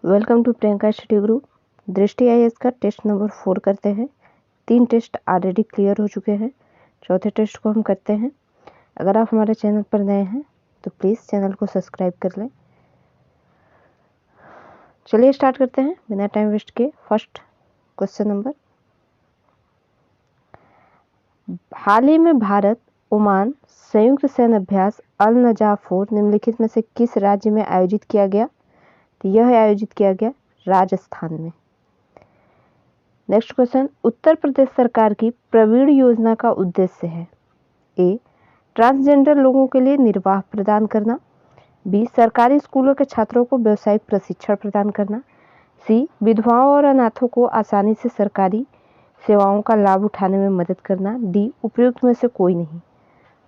Welcome to Priyanka study group. Drishti IAS का test number 4 करते हैं। 3 टेस्ट ऑलरेडी क्लियर हो चुके हैं। चौथे टेस्ट को हम करते हैं। अगर आप हमारे चैनल पर नए हैं तो प्लीज़ चैनल को सब्सक्राइब कर लें। चलिए स्टार्ट करते हैं बिना टाइम वेस्ट किए। फर्स्ट क्वेश्चन नंबर, हाल ही में भारत ओमान संयुक्त सैन्य अभ्यास अल नजाफ 4 निम्नलिखित में से किस राज्य में आयोजित किया गया? तो यह आयोजित किया गया राजस्थान में। नेक्स्ट क्वेश्चन, उत्तर प्रदेश सरकार की प्रवीण योजना का उद्देश्य है? ए, ट्रांसजेंडर लोगों के लिए निर्वाह प्रदान करना। बी, सरकारी स्कूलों के छात्रों को व्यावसायिक प्रशिक्षण प्रदान करना। सी, विधवाओं और अनाथों को आसानी से सरकारी सेवाओं का लाभ उठाने में मदद करना। डी, उपयुक्त में से कोई नहीं।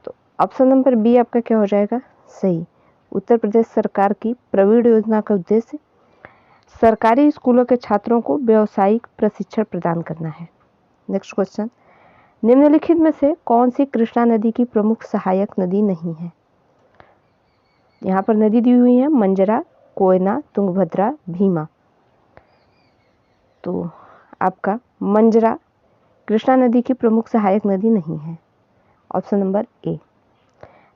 तो ऑप्शन नंबर बी आपका क्या हो जाएगा? सही। उत्तर प्रदेश सरकार की प्रवीण योजना का उद्देश्य सरकारी स्कूलों के छात्रों को व्यावसायिक प्रशिक्षण प्रदान करना है। नेक्स्ट क्वेश्चन, निम्नलिखित में से कौन सी कृष्णा नदी की प्रमुख सहायक नदी नहीं है? यहाँ पर नदी दी हुई है मंजरा, कोयना, तुंगभद्रा, भीमा। तो आपका मंजरा कृष्णा नदी की प्रमुख सहायक नदी नहीं है। Option number A.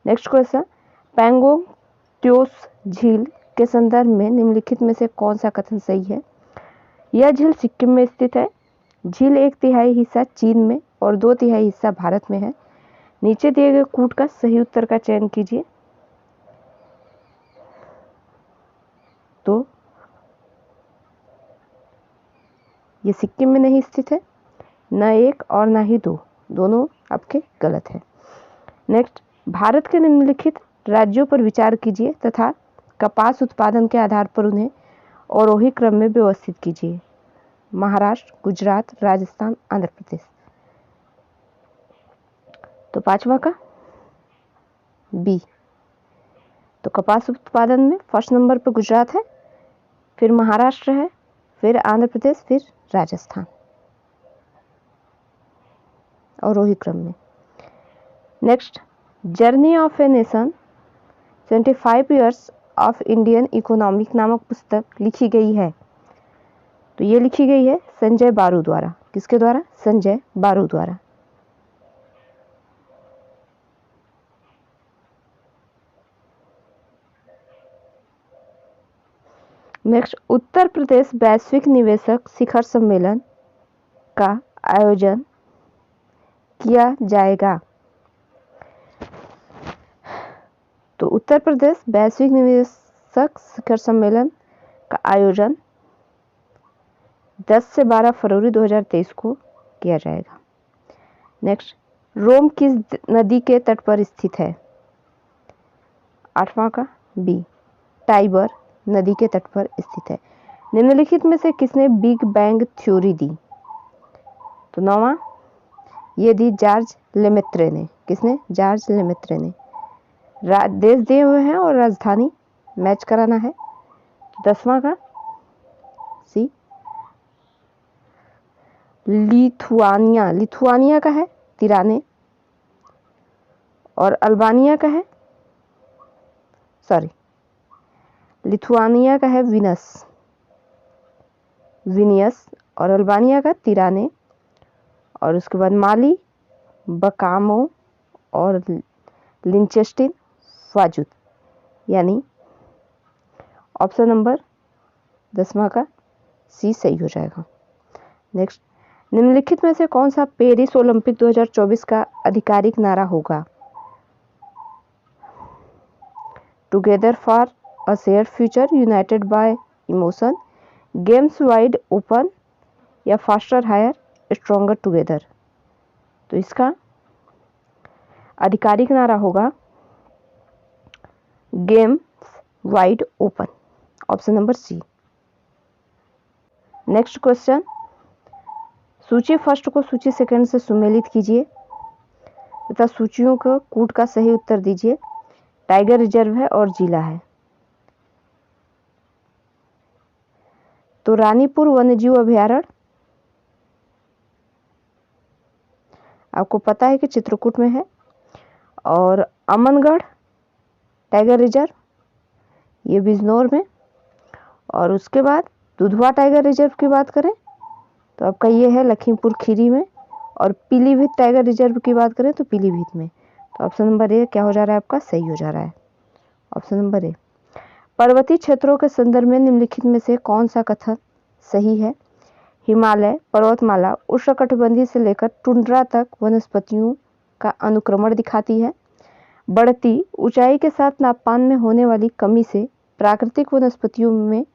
Next question, Pangong Tso झील के संदर्भ में निम्नलिखित में से कौन सा कथन सही है? यह झील सिक्किम में स्थित है। झील 1/3 हिस्सा चीन में और 2/3 हिस्सा भारत में है। नीचे दिए गए कूट का सही उत्तर का चयन कीजिए। तो ये सिक्किम में नहीं स्थित है, न 1 और न ही 2, दोनों आपके गलत है। नेक्स्ट, भारत के निम्नलिखित राज्यों पर विचार कीजिए तथा कपास उत्पादन के आधार पर उन्हें आरोही क्रम में व्यवस्थित कीजिए। महाराष्ट्र, गुजरात, राजस्थान, आंध्र प्रदेश। तो पांचवा का बी। तो कपास उत्पादन में फर्स्ट नंबर पर गुजरात है, फिर महाराष्ट्र है, फिर आंध्र प्रदेश, फिर राजस्थान आरोही क्रम में। Next, journey of a nation 25 years of Indian economic नामक पुस्तक लिखी गई है। तो ये लिखी गई है संजय बारू द्वारा। किसके द्वारा? संजय बारू द्वारा। नेक्स्ट, उत्तर प्रदेश वैश्विक निवेशक शिखर सम्मेलन का आयोजन किया जाएगा। तो उत्तर प्रदेश वैश्विक निवेशक शिखर सम्मेलन का आयोजन 10 से 12 फरवरी 2023 को किया जाएगा। नेक्स्ट, रोम किस नदी के तट पर स्थित है? आठवां का बी, टाइबर नदी के तट पर स्थित है। निम्नलिखित में से किसने बिग बैंग थ्योरी दी? तो नौवां, ये दी जॉर्ज लेमेत्रे ने। किसने? जॉर्ज लेमेत्रे ने। देश दिए हुए हैं और राजधानी मैच कराना है। 10वां का सी, लिथुआनिया। लिथुआनिया का है तिराने और अल्बानिया का है, लिथुआनिया का है विनियस और अल्बानिया का तिराने। और उसके बाद माली, बकामो और लिंचेस्टिन वाजुद, यानी ऑप्शन नंबर 10वां का सी सही हो जाएगा। नेक्स्ट, निम्नलिखित में से कौन सा पेरिस ओलंपिक 2024 का आधिकारिक नारा होगा? Together for a share future, united by emotion, games wide open या फास्टर हायर स्ट्रॉन्गर टुगेदर। तो इसका आधिकारिक नारा होगा games wide open. Option number C. Next question, सूची फर्स्ट को सूची सेकंड से सुमेलित कीजिए तथा सूचियों को कूट का सही उत्तर दीजिए। टाइगर रिजर्व है और जिला है। तो रानीपुर वन्यजीव अभयारण्य आपको पता है कि चित्रकूट में है, और अमनगढ़ टाइगर रिजर्व ये बिजनौर में, और उसके बाद दुधवा टाइगर रिजर्व की बात करें तो आपका ये है लखीमपुर खीरी में, और पीलीभीत टाइगर रिजर्व की बात करें तो पीलीभीत में। तो ऑप्शन नंबर ए क्या हो जा रहा है आपका, सही हो जा रहा है, ऑप्शन नंबर ए। पर्वतीय क्षेत्रों के संदर्भ में निम्नलिखित में से कौन सा कथन सही है। हिमालय पर्वतमाला उष्णकटिबंधीय से लेकर टुंड्रा तक वनस्पतियों का अनुक्रमण दिखाती है। बढ़ती ऊंचाई के साथ तापमान में होने वाली कमी से प्राकृतिक वनस्पतियों में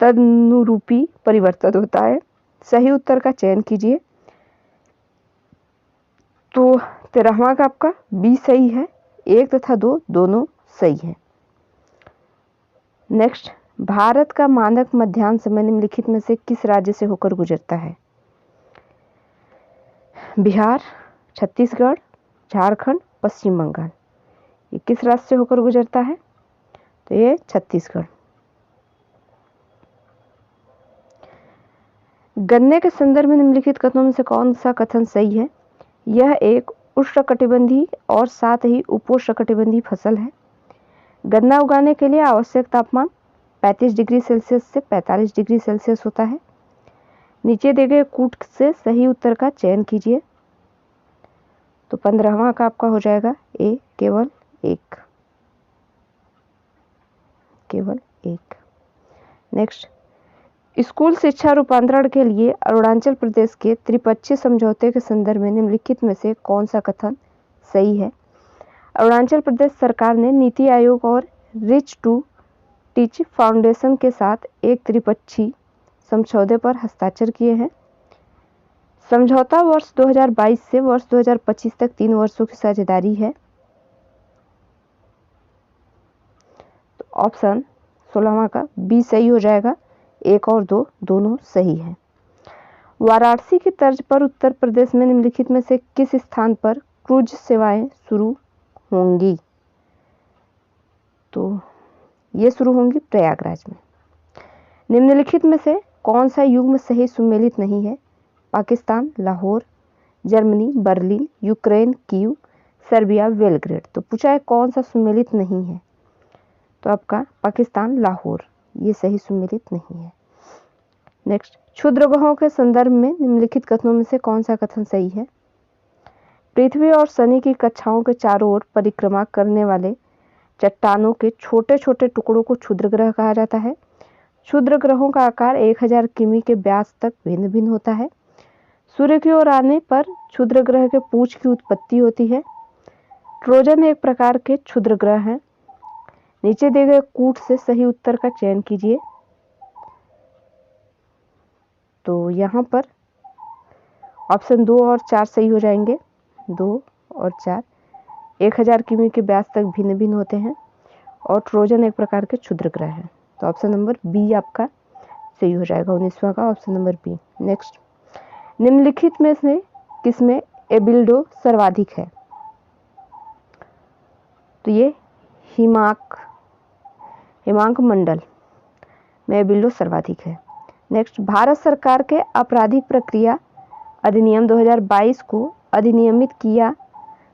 तदनुरूपी परिवर्तन होता है। सही उत्तर का चयन कीजिए। तो 13वां का आपका बी सही है, 1 तथा 2 दोनों सही है। नेक्स्ट, भारत का मानक मध्याह्न समय निम्नलिखित में से किस राज्य से होकर गुजरता है। बिहार, छत्तीसगढ़, झारखंड, पश्चिम बंगाल। ये किस राज्य से होकर गुजरता है, तो ये छत्तीसगढ़। गन्ने के संदर्भ में निम्नलिखित कथनों में से कौन सा कथन सही है। यह एक उष्णकटिबंधीय और साथ ही उपोष्णकटिबंधीय फसल है। गन्ना उगाने के लिए आवश्यक तापमान 35 डिग्री सेल्सियस से 45 डिग्री सेल्सियस होता है। नीचे दिए गए कूट से सही उत्तर का चयन कीजिए। तो 15वां का आपका हो जाएगा ए, केवल एक। नेक्स्ट, स्कूल शिक्षा रूपांतरण के लिए अरुणाचल प्रदेश के त्रिपक्षीय समझौते के संदर्भ में निम्नलिखित में से कौन सा कथन सही है। अरुणाचल प्रदेश सरकार ने नीति आयोग और रिच टू टीच फाउंडेशन के साथ एक त्रिपक्षीय समझौते पर हस्ताक्षर किए हैं। समझौता वर्ष 2022 से वर्ष 2025 तक 3 वर्षों की साझेदारी है। तो ऑप्शन 16वां का बी सही हो जाएगा, 1 और 2 दोनों सही है। वाराणसी की तर्ज पर उत्तर प्रदेश में निम्नलिखित में से किस स्थान पर क्रूज सेवाएं शुरू होंगी। तो ये शुरू होंगी प्रयागराज में। निम्नलिखित में से कौन सा युग्म सही सुमेलित नहीं है। Pakistan Lahore, Germany Berlin, Ukraine Kyiv, Serbia Belgrade. तो पूछा है कौन सा सुमेलित नहीं है, तो आपका पाकिस्तान लाहौर ये सही सुमेलित नहीं है। नेक्स्ट, क्षुद्र ग्रहों के संदर्भ में निम्नलिखित कथनों में से कौन सा कथन सही है। पृथ्वी और शनि की कक्षाओं के चारों ओर परिक्रमा करने वाले चट्टानों के छोटे छोटे टुकड़ों को क्षुद्र ग्रह कहा जाता है। क्षुद्र ग्रहों का आकार 1000 किमी के व्यास तक भिन्न भिन्न होता है। सूर्य की ओर आने पर क्षुद्र ग्रह के पूंछ की उत्पत्ति होती है। ट्रोजन एक प्रकार के क्षुद्र ग्रह हैं। नीचे दिए गए कूट से सही उत्तर का चयन कीजिए। तो यहाँ पर ऑप्शन 2 और 4 सही हो जाएंगे। 2 और 4 1000 किमी के व्यास तक भिन्न भिन्न होते हैं और ट्रोजन एक प्रकार के क्षुद्र ग्रह है। तो ऑप्शन नंबर बी आपका सही हो जाएगा, 19वां का ऑप्शन नंबर बी। नेक्स्ट, निम्नलिखित में से किसमें एबिल्डो सर्वाधिक है। तो ये हिमांक मंडल में एबिल्डो सर्वाधिक है। नेक्स्ट, भारत सरकार के आपराधिक प्रक्रिया अधिनियम 2022 को अधिनियमित किया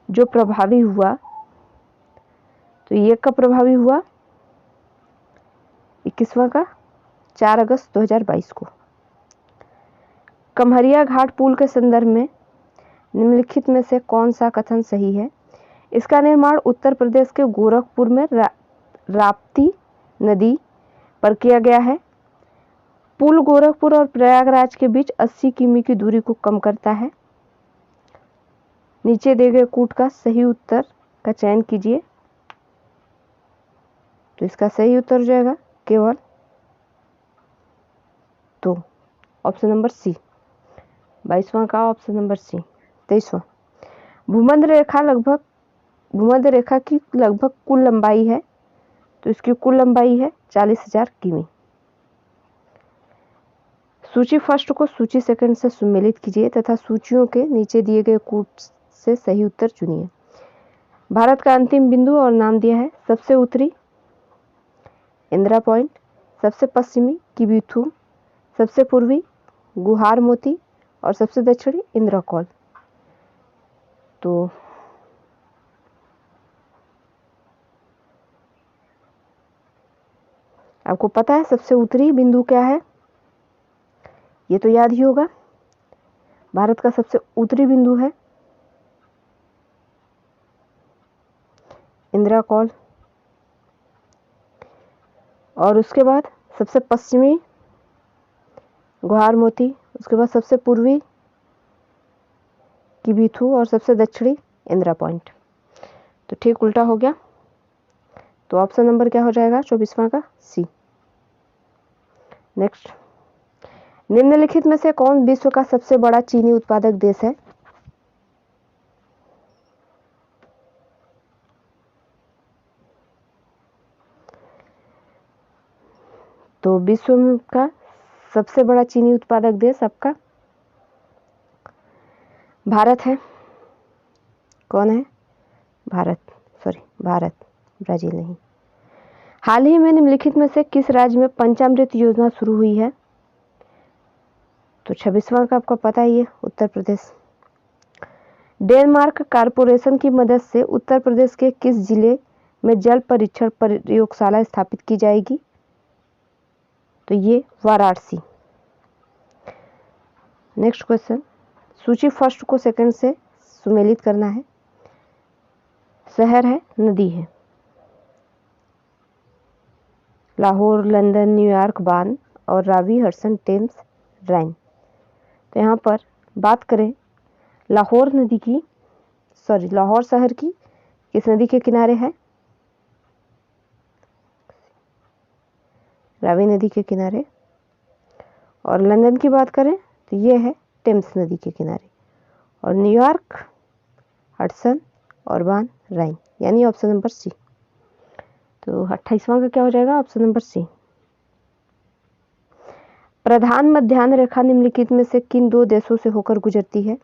जो प्रभावी हुआ। तो ये कब प्रभावी हुआ, 21वां का 4 अगस्त 2022 को। कमहरिया घाट पुल के संदर्भ में निम्नलिखित में से कौन सा कथन सही है। इसका निर्माण उत्तर प्रदेश के गोरखपुर में राप्ती नदी पर किया गया है। पुल गोरखपुर और प्रयागराज के बीच 80 किमी की दूरी को कम करता है। नीचे दिए गए कूट का सही उत्तर का चयन कीजिए। तो इसका सही उत्तर हो जाएगा केवल 2, ऑप्शन नंबर सी। 22वां का ऑप्शन नंबर सी। 23वां, भूमध्य रेखा की लगभग कुल लंबाई है। तो इसकी कुल लंबाई है 40,000 किमी। सूची फर्स्ट को सूची सेकंड से सुमेलित कीजिए तथा सूचियों के नीचे दिए गए कूट से सही उत्तर चुनिए। भारत का अंतिम बिंदु और नाम दिया है सबसे उत्तरी इंदिरा पॉइंट, सबसे पश्चिमी किबिथू, सबसे पूर्वी गुहार मोती और सबसे दक्षिणी इंदिरा कॉल। तो आपको पता है सबसे उत्तरी बिंदु क्या है? ये तो याद ही होगा। भारत का सबसे उत्तरी बिंदु है इंदिरा कॉल। और उसके बाद सबसे पश्चिमी गुहार मोती, उसके बाद सबसे पूर्वी किबिथु और सबसे दक्षिणी इंदिरा पॉइंट। तो ठीक उल्टा हो गया। तो ऑप्शन नंबर क्या हो जाएगा 24वां का? सी। नेक्स्ट, निम्नलिखित में से कौन विश्व का सबसे बड़ा चीनी उत्पादक देश है? तो विश्व का सबसे बड़ा चीनी उत्पादक देश आपका भारत है। कौन है? भारत, ब्राजील नहीं। हाल ही में निम्नलिखित में से किस राज्य में पंचामृत योजना शुरू हुई है? तो 26वां का आपको पता ही है, उत्तर प्रदेश। डेनमार्क कारपोरेशन की मदद से उत्तर प्रदेश के किस जिले में जल परीक्षण प्रयोगशाला स्थापित की जाएगी? तो ये वाराणसी। नेक्स्ट क्वेश्चन, सूची फर्स्ट को सेकंड से सुमेलित करना है। शहर है, नदी है। लाहौर, लंदन, न्यूयॉर्क, बान और रावी, हडसन, टेम्स, राइन। तो यहाँ पर बात करें लाहौर नदी की, लाहौर शहर की किस नदी के किनारे है? रावी नदी के किनारे। और लंदन की बात करें तो ये है टेम्स नदी के किनारे। और न्यूयॉर्क, हडसन और बान, राइन, यानी ऑप्शन नंबर सी। तो 28वां का क्या हो जाएगा? ऑप्शन नंबर सी। प्रधान मध्याह्न रेखा निम्नलिखित में से किन दो देशों से होकर गुजरती है?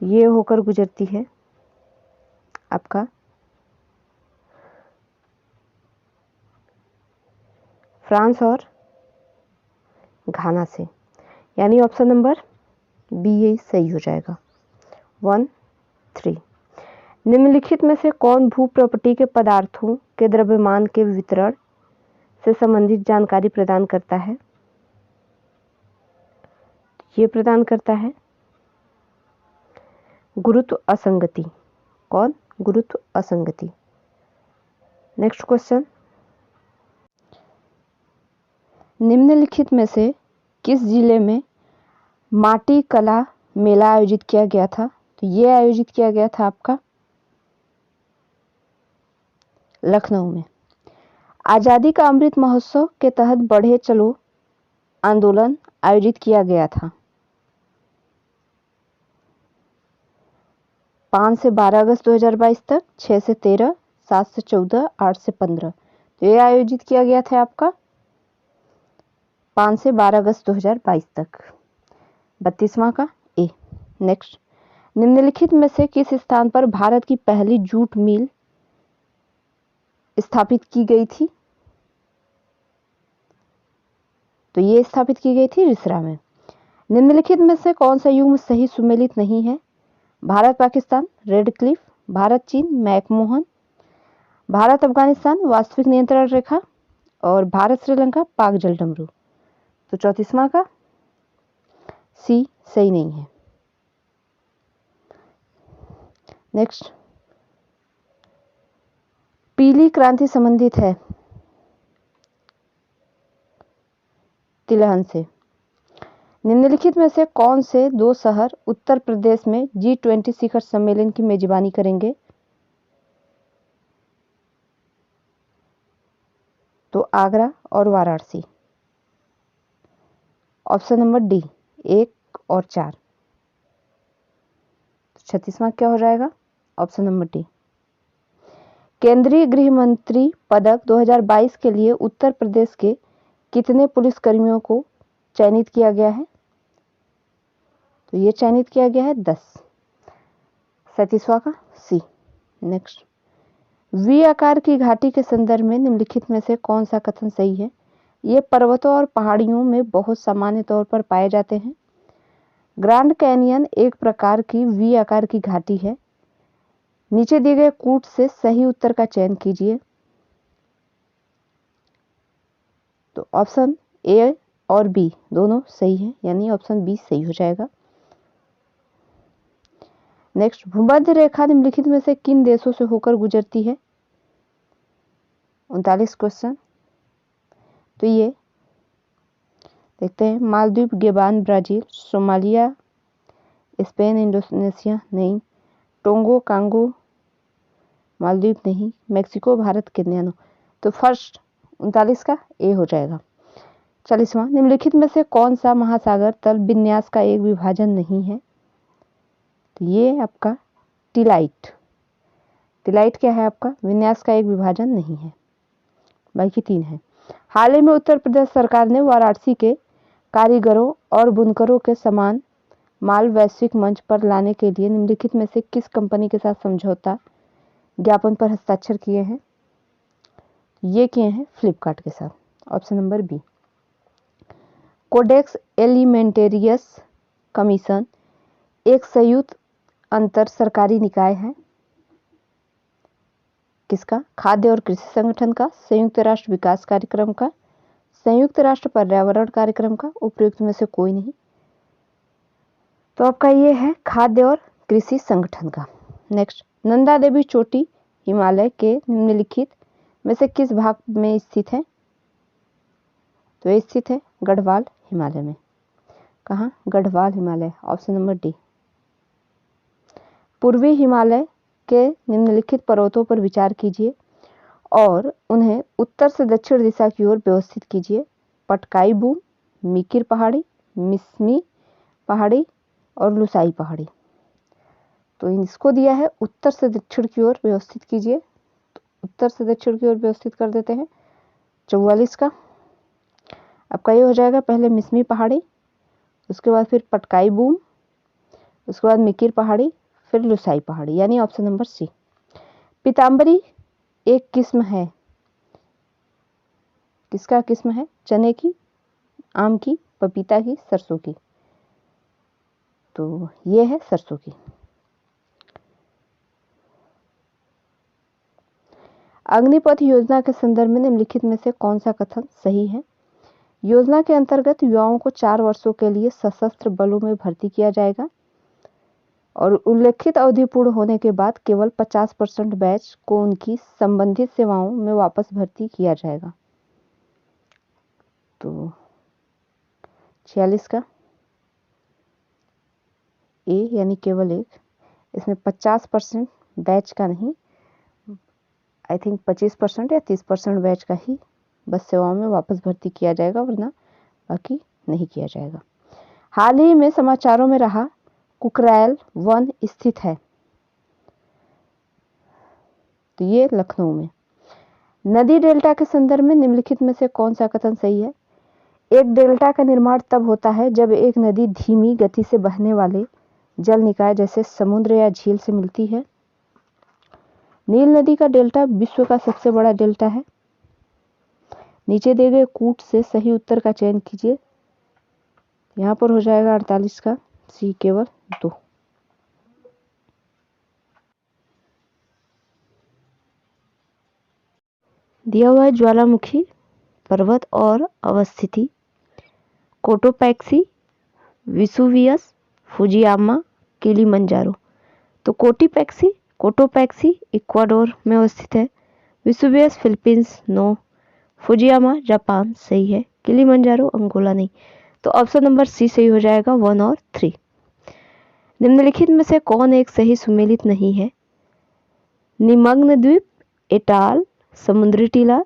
ये होकर गुजरती है आपका फ्रांस और घाना से, यानी ऑप्शन नंबर बी यही सही हो जाएगा। 1, 3। निम्नलिखित में से कौन भू प्रॉपर्टी के पदार्थों के द्रव्यमान के वितरण से संबंधित जानकारी प्रदान करता है? ये प्रदान करता है गुरुत्व असंगति। कौन? गुरुत्व असंगति। नेक्स्ट क्वेश्चन, निम्नलिखित में से किस जिले में माटी कला मेला आयोजित किया गया था? तो ये आयोजित किया गया था आपका लखनऊ में। आजादी का अमृत महोत्सव के तहत बढ़े चलो आंदोलन आयोजित किया गया था 5 से 12 अगस्त 2022 तक, 6 से 13, 7 से 14, 8 से 15। तो ये आयोजित किया गया था आपका 5 से 12 अगस्त 2022 तक। 32वां का ए। नेक्स्ट, निम्नलिखित में से किस स्थान पर भारत की पहली जूट मिल स्थापित की गई थी? तो ये स्थापित की गई थी रिसरा में। निम्नलिखित में से कौन सा युग्म सही सुमेलित नहीं है? भारत पाकिस्तान, रेड क्लिफ, भारत चीन, मैकमोहन, भारत अफगानिस्तान, वास्तविक नियंत्रण रेखा और भारत श्रीलंका, पाक जलडमरू। तो 34वां का सी सही नहीं है। नेक्स्ट, पीली क्रांति संबंधित है तिलहन से। निम्नलिखित में से कौन से दो शहर उत्तर प्रदेश में G20 शिखर सम्मेलन की मेजबानी करेंगे? तो आगरा और वाराणसी। ऑप्शन नंबर डी 1 और 4। 36वां क्या हो जाएगा? Option number D. केंद्रीय गृह मंत्री पदक 2022 के लिए उत्तर प्रदेश के कितने पुलिसकर्मियों को चयनित किया गया है? तो ये चयनित किया गया है 10। 37वां का सी। नेक्स्ट, वी आकार की घाटी के संदर्भ में निम्नलिखित में से कौन सा कथन सही है? ये पर्वतों और पहाड़ियों में बहुत सामान्य तौर पर पाए जाते हैं। ग्रैंड कैनियन एक प्रकार की वी आकार की घाटी है। नीचे दिए गए कूट से सही उत्तर का चयन कीजिए। तो ऑप्शन ए और बी दोनों सही है, यानी ऑप्शन बी सही हो जाएगा। नेक्स्ट, भूमध्य रेखा निम्नलिखित में से किन देशों से होकर गुजरती है? 39 क्वेश्चन। तो ये देखते हैं, Maldives, Gabon, Brazil, Somalia, Spain, Indonesia नहीं, टोंगो, कांगो, मालदीव नहीं, मेक्सिको, भारत, केन्या नो। तो फर्स्ट 39 का ए हो जाएगा। 40वां, निम्नलिखित में से कौन सा महासागर तल विन्यास का एक विभाजन नहीं है? तो ये आपका टिलाइट। टिलाइट क्या है? आपका विन्यास का एक विभाजन नहीं है। बाकी 3 है। हाल ही में उत्तर प्रदेश सरकार ने वाराणसी के कारीगरों और बुनकरों के समान माल वैश्विक मंच पर लाने के लिए निम्नलिखित में से किस कंपनी के साथ समझौता ज्ञापन पर हस्ताक्षर किए हैं? ये किए हैं फ्लिपकार्ट के साथ। Option number B. Codex Alimentarius commission एक संयुक्त अंतर सरकारी निकाय है। किसका? खाद्य और कृषि संगठन का, संयुक्त राष्ट्र विकास कार्यक्रम का, संयुक्त राष्ट्र पर्यावरण कार्यक्रम का, उपयुक्त में से कोई नहीं। तो आपका ये है खाद्य और कृषि संगठन का। नेक्स्ट, नंदा देवी चोटी हिमालय के निम्नलिखित में से किस भाग में स्थित है? तो ये स्थित है गढ़वाल हिमालय में। कहाँ? Garhwal Himalaya. Option number D. पूर्वी हिमालय के निम्नलिखित पर्वतों पर विचार कीजिए और उन्हें उत्तर से दक्षिण दिशा की ओर व्यवस्थित कीजिए। पटकाई बूम, मिकिर पहाड़ी, मिस्मी पहाड़ी और लुसाई पहाड़ी। तो इसको दिया है उत्तर से दक्षिण की ओर व्यवस्थित कीजिए, तो उत्तर से दक्षिण की ओर व्यवस्थित कर देते हैं। 44 का आपका ये हो जाएगा, पहले मिस्मी पहाड़ी, उसके बाद फिर पटकाई बूम, उसके बाद मिकिर पहाड़ी, फिर लुसाई पहाड़ी, यानी ऑप्शन नंबर सी। पीताम्बरी एक किस्म है। किसका किस्म है? चने की, आम की, पपीता की, सरसों की। तो ये है सरसों की। अग्निपथ योजना के संदर्भ में निम्नलिखित में से कौन सा कथन सही है? योजना के अंतर्गत युवाओं को 4 वर्षों के लिए सशस्त्र बलों में भर्ती किया जाएगा और उल्लेखित अवधि पूर्ण होने के बाद केवल 50% बैच को उनकी संबंधित सेवाओं में वापस भर्ती किया जाएगा। तो 46 का ए, यानी केवल एक। इसमें 50% बैच का नहीं, आई थिंक 25% या 30% बैच का ही बस सेवाओं में वापस भर्ती किया जाएगा, वरना बाकी नहीं किया जाएगा। हाल ही में समाचारों में रहा कुकरैल वन स्थित है। तो ये लखनऊ में। नदी डेल्टा के संदर्भ में निम्नलिखित में से कौन सा कथन सही है? एक डेल्टा का निर्माण तब होता है जब एक नदी धीमी गति से बहने वाले जल निकाय जैसे समुद्र या झील से मिलती है। नील नदी का डेल्टा विश्व का सबसे बड़ा डेल्टा है। नीचे दिए गए कूट से सही उत्तर का चयन कीजिए। यहाँ पर हो जाएगा 48 का सी, केवल 2। दिया हुआ है ज्वालामुखी पर्वत और अवस्थिति: कोटोपैक्सी, विसुवियस, फुजियामा, किलिमंजारो। तो कोटोपैक्सी इक्वाडोर में अवस्थित है। Vesuvius Philippines no, Fujiyama Japan सही है, किलिमंजारो अंगोला नहीं। तो ऑप्शन नंबर सी सही हो जाएगा, 1 और 3। निम्नलिखित में से कौन एक सही सुमेलित नहीं है? निमग्न द्वीप, एटाल, समुद्री टीला,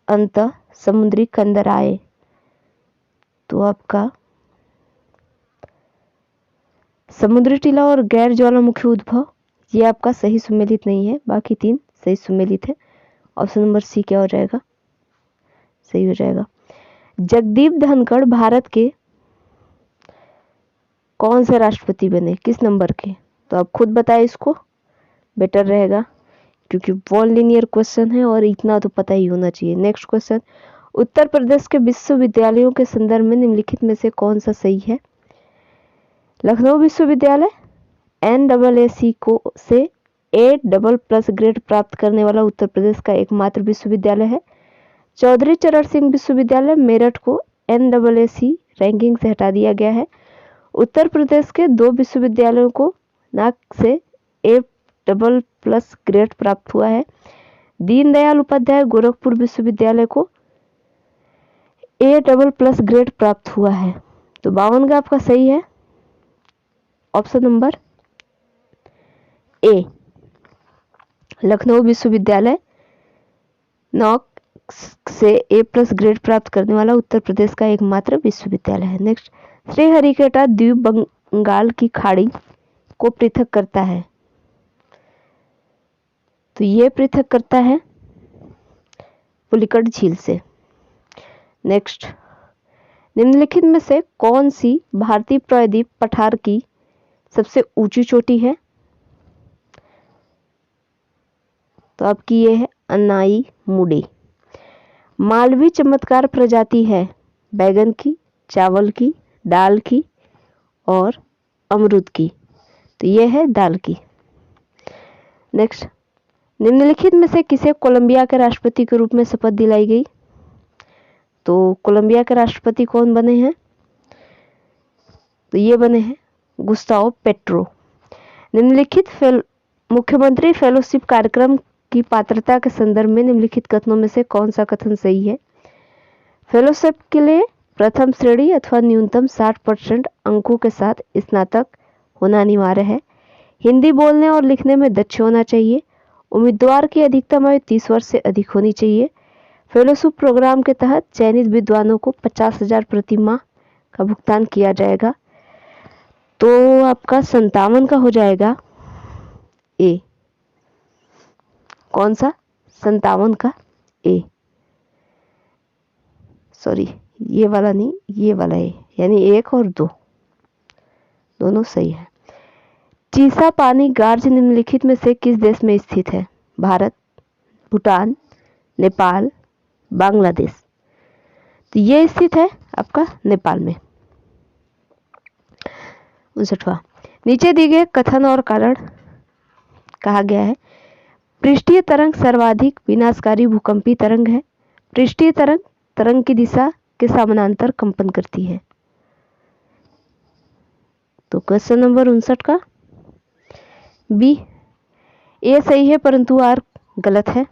अंतः समुद्री कंदराए। तो आपका समुद्री टीला और गैर ज्वालामुखी उद्भव ये आपका सही सुमेलित नहीं है, बाकी 3 सही सुमेलित है। ऑप्शन नंबर सी क्या हो जाएगा? सही हो जाएगा। जगदीप धनखड़ भारत के कौन से राष्ट्रपति बने, किस नंबर के? तो आप खुद बताएं, इसको बेटर रहेगा क्योंकि वन लीनियर क्वेश्चन है और इतना तो पता ही होना चाहिए। नेक्स्ट क्वेश्चन, उत्तर प्रदेश के विश्वविद्यालयों के संदर्भ में निम्नलिखित में से कौन सा सही है? लखनऊ विश्वविद्यालय NAAC को से A++ ग्रेड प्राप्त करने वाला उत्तर प्रदेश का एकमात्र विश्वविद्यालय है। चौधरी चरण सिंह विश्वविद्यालय मेरठ को NAAC रैंकिंग से हटा दिया गया है। उत्तर प्रदेश के 2 विश्वविद्यालयों को NAAC से A++ ग्रेड प्राप्त हुआ है। दीनदयाल उपाध्याय गोरखपुर विश्वविद्यालय को A++ ग्रेड प्राप्त हुआ है। तो 52 का आपका सही है ऑप्शन नंबर ए। लखनऊ विश्वविद्यालय NAAC से A+ ग्रेड प्राप्त करने वाला उत्तर प्रदेश का एकमात्र विश्वविद्यालय है। नेक्स्ट, श्रीहरिकोटा द्वीप बंगाल की खाड़ी को पृथक करता है। तो ये पृथक करता है पुलिकट झील से। नेक्स्ट, निम्नलिखित में से कौन सी भारतीय प्रायद्वीप पठार की सबसे ऊंची चोटी है? तो आपकी ये है अन्नाई मुडी। मालवी चमत्कार प्रजाति है बैगन की, चावल की, दाल की और अमरूद की। तो ये है दाल की। नेक्स्ट, निम्नलिखित में से किसे कोलंबिया के राष्ट्रपति के रूप में शपथ दिलाई गई? तो कोलंबिया के राष्ट्रपति कौन बने हैं? तो ये बने हैं गुस्ताव पेट्रो। निम्नलिखित मुख्यमंत्री फेलोशिप कार्यक्रम की पात्रता के संदर्भ में निम्नलिखित कथनों में से कौन सा कथन सही है? फेलोशिप के लिए प्रथम श्रेणी अथवा न्यूनतम 60% अंकों के साथ स्नातक होना अनिवार्य है। हिंदी बोलने और लिखने में दक्ष होना चाहिए। उम्मीदवार की अधिकतम आयु 30 वर्ष से अधिक होनी चाहिए। फेलोशिप प्रोग्राम के तहत चयनित विद्वानों को 50,000 प्रति माह का भुगतान किया जाएगा। तो आपका 57 का हो जाएगा ए। कौन सा? 57 का ए। सॉरी, ये वाला नहीं, ये वाला ए, यानी 1 और 2 दोनों सही है। चीसा पानी गार्ज निम्नलिखित में से किस देश में स्थित है? भारत, भूटान, नेपाल, बांग्लादेश। तो ये स्थित है आपका नेपाल में। 59वां, नीचे दिए गए कथन और कारण कहा गया है पृष्ठीय तरंग सर्वाधिक विनाशकारी भूकंपी तरंग है। पृष्ठीय तरंग तरंग की दिशा के समानांतर कंपन करती है। तो क्वेश्चन नंबर 59 का बी। ए सही है परंतु आर गलत है।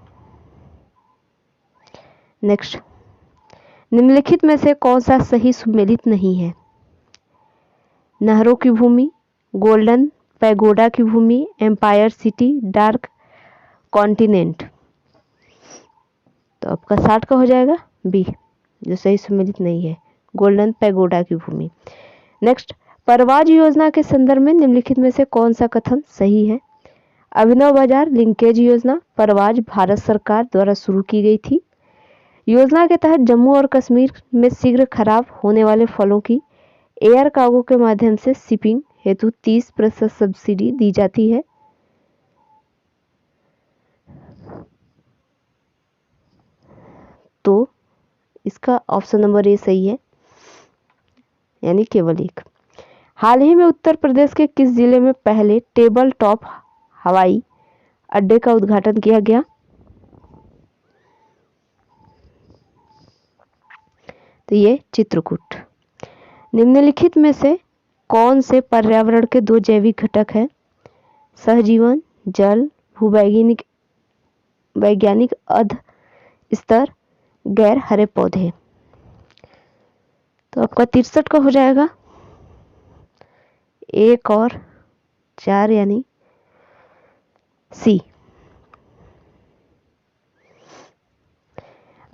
नेक्स्ट, निम्नलिखित में से कौन सा सही सुमेलित नहीं है? नहरों की भूमि, गोल्डन पैगोडा की भूमि, एम्पायर सिटी, डार्क कॉन्टिनेंट। तो आपका 60 का हो जाएगा बी, जो सही सुमेलित नहीं है, गोल्डन पैगोडा की भूमि। नेक्स्ट, परवाज योजना के संदर्भ में निम्नलिखित में से कौन सा कथन सही है? अभिनव बाजार लिंकेज योजना परवाज भारत सरकार द्वारा शुरू की गई थी। योजना के तहत जम्मू और कश्मीर में शीघ्र खराब होने वाले फलों की एयर कार्गो के माध्यम से शिपिंग हेतु 30% सब्सिडी दी जाती है। तो इसका ऑप्शन नंबर ए सही है, यानी केवल 1। हाल ही में उत्तर प्रदेश के किस जिले में पहले टेबल टॉप हवाई अड्डे का उद्घाटन किया गया? तो ये चित्रकूट। निम्नलिखित में से कौन से पर्यावरण के 2 जैविक घटक हैं? सहजीवन, जल, भूवैज्ञानिक वैज्ञानिक अध स्तर, गैर हरे पौधे। तो आपका 63 का हो जाएगा 1 और 4, यानी सी।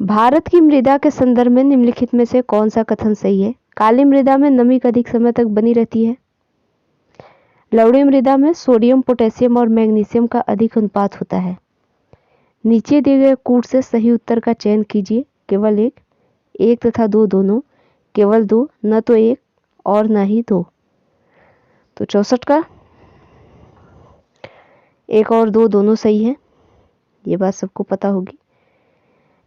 भारत की मृदा के संदर्भ में निम्नलिखित में से कौन सा कथन सही है? काली मृदा में नमी अधिक समय तक बनी रहती है। लवणीय मृदा में सोडियम, पोटेशियम और मैग्नीशियम का अधिक अनुपात होता है। नीचे दिए गए कूट से सही उत्तर का चयन कीजिए। केवल 1 तथा 2 दोनों, केवल 2, न तो 1 और न ही 2। तो 64 का 1 और 2 दोनों सही है, ये बात सबको पता होगी।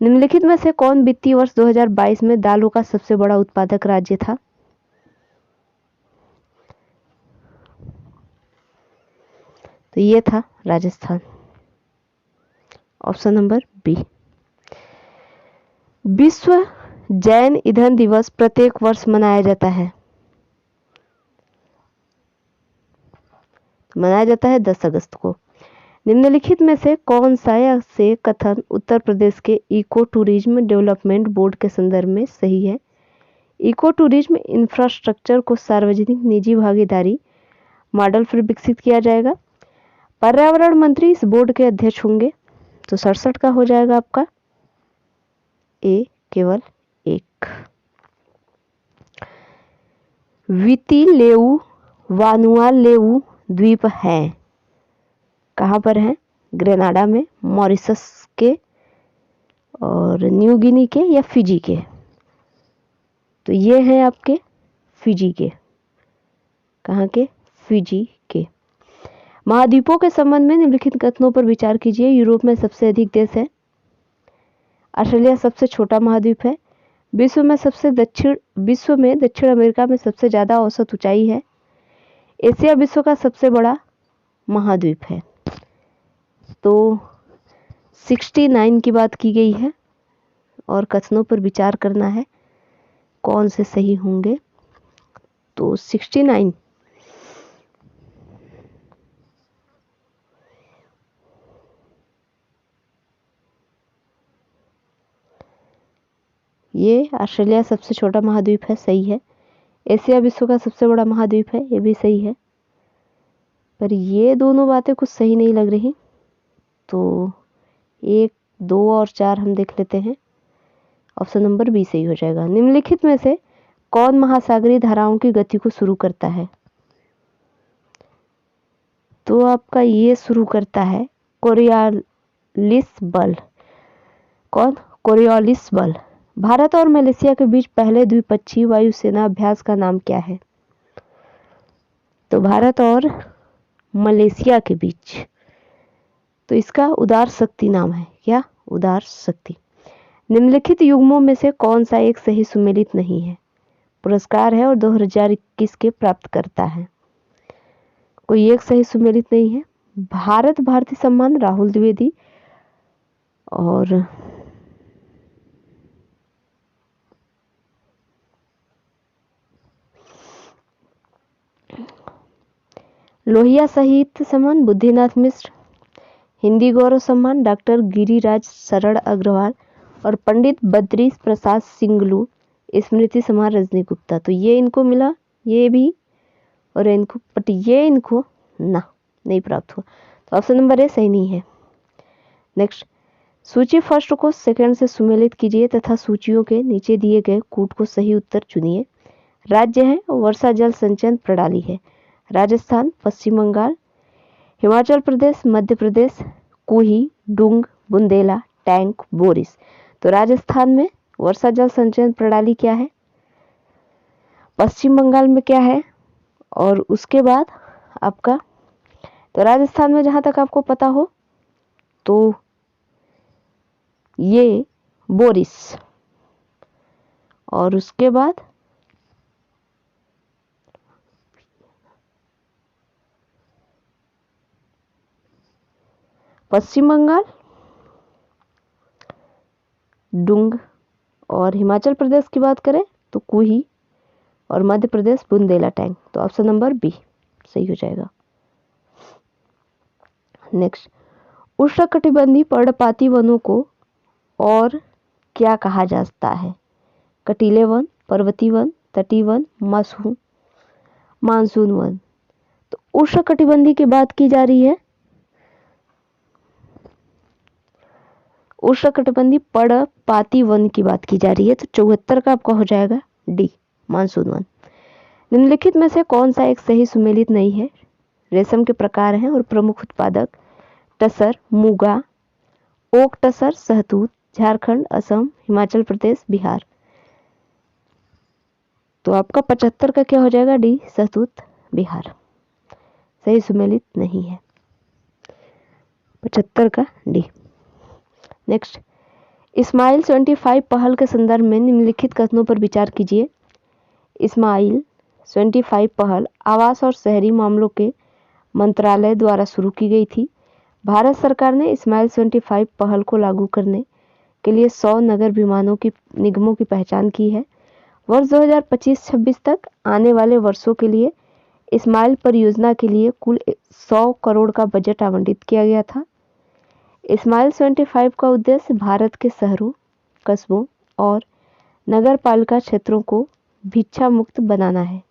निम्नलिखित में से कौन वित्तीय वर्ष 2022 में दालों का सबसे बड़ा उत्पादक राज्य था? तो ये था राजस्थान, ऑप्शन नंबर बी। विश्व जैन ईंधन दिवस प्रत्येक वर्ष मनाया जाता है। 10 अगस्त को। निम्नलिखित में से कौन सा या से कथन उत्तर प्रदेश के इको टूरिज्म डेवलपमेंट बोर्ड के संदर्भ में सही है? इको टूरिज्म इंफ्रास्ट्रक्चर को सार्वजनिक निजी भागीदारी मॉडल पर विकसित किया जाएगा। पर्यावरण मंत्री इस बोर्ड के अध्यक्ष होंगे। तो 67 का हो जाएगा आपका ए केवल 1। वितिलेउ वानुआलेउ द्वीप है, कहाँ पर है? ग्रेनाडा में, मॉरिशस के और न्यू गिनी के या फिजी के? तो ये हैं आपके फिजी के। कहाँ के? फिजी के। महाद्वीपों के संबंध में निम्नलिखित कथनों पर विचार कीजिए। यूरोप में सबसे अधिक देश है। ऑस्ट्रेलिया सबसे छोटा महाद्वीप है। विश्व में दक्षिण अमेरिका में सबसे ज्यादा औसत ऊंचाई है। एशिया विश्व का सबसे बड़ा महाद्वीप है। तो 69 की बात की गई है और कथनों पर विचार करना है कौन से सही होंगे। तो 69 ये ऑस्ट्रेलिया सबसे छोटा महाद्वीप है, सही है। एशिया विश्व का सबसे बड़ा महाद्वीप है, ये भी सही है। पर ये दोनों बातें कुछ सही नहीं लग रही। तो 1, 2 और 4 हम देख लेते हैं। ऑप्शन नंबर बी सही हो जाएगा। निम्नलिखित में से कौन महासागरीय धाराओं की गति को शुरू करता है? तो आपका ये शुरू करता है कोरियालिस बल। कौन? कोरियोलिस बल। भारत और मलेशिया के बीच पहले द्विपक्षीय वायुसेना अभ्यास का नाम क्या है? तो भारत और मलेशिया के बीच, तो इसका उदार शक्ति नाम है। क्या? उदार शक्ति। निम्नलिखित युग्मों में से कौन सा एक सही सुमेलित नहीं है? पुरस्कार है और 2021 के प्राप्तकर्ता है। कोई एक सही सुमेलित नहीं है। भारत भारती सम्मान राहुल द्विवेदी और लोहिया साहित्य सम्मान बुद्धिनाथ मिश्र, हिंदी गौरव सम्मान डॉक्टर गिरिराज शरण अग्रवाल और पंडित बद्री प्रसाद सिंगलू स्मृति सम्मान रजनी गुप्ता। तो ये इनको मिला, ये भी, और इनको, बट ये इनको नहीं प्राप्त हुआ। तो ऑप्शन नंबर ए सही नहीं है। नेक्स्ट, सूची फर्स्ट को सेकंड से सुमेलित कीजिए तथा सूचियों के नीचे दिए गए कूट को सही उत्तर चुनिए। राज्य है वर्षा जल संचयन प्रणाली है। राजस्थान, पश्चिम बंगाल, हिमाचल प्रदेश, मध्य प्रदेश, कुही, डुंग, बुंदेला, टैंक, बोरिस। तो राजस्थान में वर्षा जल संचयन प्रणाली क्या है? पश्चिम बंगाल में क्या है? और उसके बाद आपका, तो राजस्थान में जहां तक आपको पता हो तो ये बोरिस, और उसके बाद पश्चिम बंगाल डुंग, और हिमाचल प्रदेश की बात करें तो कुही, और मध्य प्रदेश बुंदेला टैंक। तो ऑप्शन नंबर बी सही हो जाएगा। नेक्स्ट, उष्णकटिबंधीय पर्णपाती वनों को और क्या कहा जाता है? कटीले वन, पर्वतीय वन, तटीय वन, मानसून वन। तो उष्णकटिबंधीय की बात की जा रही है, उष्णकटिबंधीय पर्णपाती वन की बात की जा रही है। तो 74 का आपका हो जाएगा डी, मानसून वन। निम्नलिखित में से कौन सा एक सही सुमेलित नहीं है? रेशम के प्रकार हैं और प्रमुख उत्पादक टसर, मुगा, ओक टसर, सहतूत, झारखंड, असम, हिमाचल प्रदेश, बिहार। तो आपका 75 का क्या हो जाएगा? डी, सहतूत, बिहार। सही सुमेलित नहीं है 75 का डी। नेक्स्ट, इस्माइल 25 पहल के संदर्भ में निम्नलिखित कथनों पर विचार कीजिए। इस्माइल 25 पहल आवास और शहरी मामलों के मंत्रालय द्वारा शुरू की गई थी। भारत सरकार ने इस्माइल 25 पहल को लागू करने के लिए 100 नगर विमानों की निगमों की पहचान की है। वर्ष 2025-26 तक आने वाले वर्षों के लिए इस्माइल परियोजना के लिए कुल 100 करोड़ का बजट आवंटित किया गया था। इस्माइल 75 का उद्देश्य भारत के शहरों, कस्बों और नगर पालिका क्षेत्रों को भिक्षा मुक्त बनाना है।